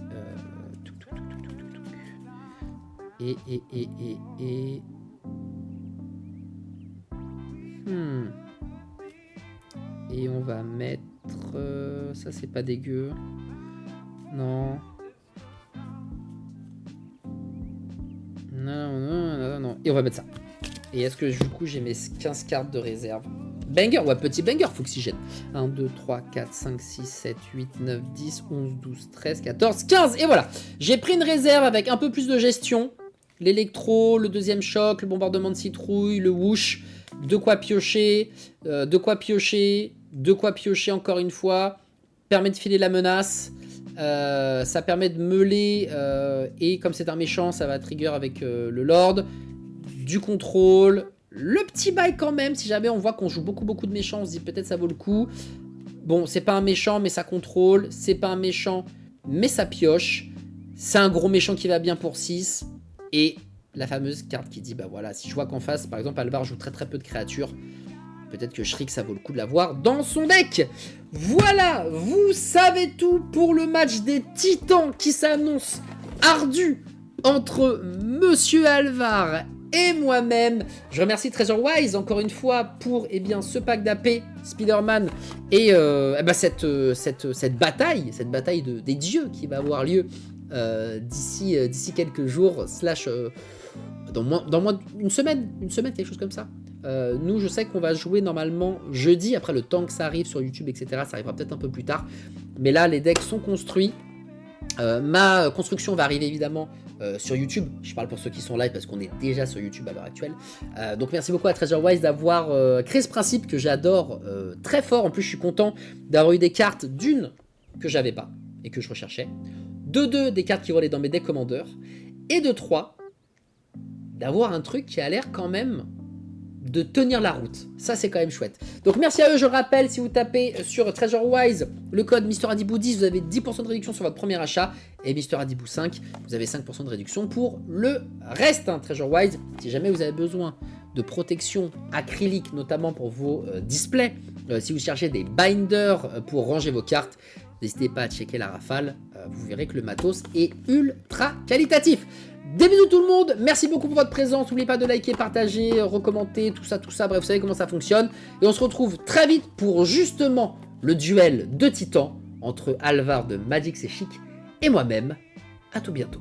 Et on va mettre... ça, c'est pas dégueu. Non. Non. Et on va mettre ça. Et est-ce que du coup, j'ai mes 15 cartes de réserve? Banger, ouais, petit banger, Foxygène. 1, 2, 3, 4, 5, 6, 7, 8, 9, 10, 11, 12, 13, 14, 15. Et voilà. J'ai pris une réserve avec un peu plus de gestion. L'électro, le deuxième choc, le bombardement de citrouille, le whoosh. De quoi piocher. Encore une fois. Permet de filer la menace. Ça permet de meuler. Et comme c'est un méchant, ça va trigger avec le Lord. Du contrôle. Le petit bail quand même. Si jamais on voit qu'on joue beaucoup de méchants, on se dit peut-être ça vaut le coup. Bon, c'est pas un méchant, mais ça contrôle. C'est pas un méchant, mais ça pioche. C'est un gros méchant qui va bien pour 6. Et la fameuse carte qui dit, bah voilà, si je vois qu'en face, par exemple, Alvar joue très peu de créatures, peut-être que Shriek, ça vaut le coup de l'avoir dans son deck. Voilà, vous savez tout pour le match des titans qui s'annonce ardu entre Monsieur Alvar et moi-même. Je remercie TreasureWise encore une fois pour ce pack d'AP, Spider-Man et cette bataille des dieux qui va avoir lieu d'ici quelques jours, dans moins d'une semaine, quelque chose comme ça. Nous, je sais qu'on va jouer normalement jeudi, après le temps que ça arrive sur YouTube, etc. Ça arrivera peut-être un peu plus tard. Mais là, les decks sont construits. Ma construction va arriver évidemment sur YouTube. Je parle pour ceux qui sont live parce qu'on est déjà sur YouTube à l'heure actuelle. Donc merci beaucoup à TreasureWise d'avoir créé ce principe que j'adore très fort. En plus, je suis content d'avoir eu des cartes d'une que j'avais pas et que je recherchais. De deux, des cartes qui vont aller dans mes decks commandeurs. Et de trois, d'avoir un truc qui a l'air quand même de tenir la route. Ça, c'est quand même chouette. Donc, merci à eux. Je rappelle, si vous tapez sur TreasureWise le code MrAdibou10, vous avez 10% de réduction sur votre premier achat. Et MrAdibou5, vous avez 5% de réduction pour le reste. TreasureWise, si jamais vous avez besoin de protection acrylique, notamment pour vos displays, si vous cherchez des binders pour ranger vos cartes, n'hésitez pas à checker la rafale. Vous verrez que le matos est ultra qualitatif. Des bisous tout le monde, merci beaucoup pour votre présence, n'oubliez pas de liker, partager, recommenter, tout ça, bref, vous savez comment ça fonctionne. Et on se retrouve très vite pour justement le duel de titans entre Alvar de Magix et Chic et moi-même. À tout bientôt.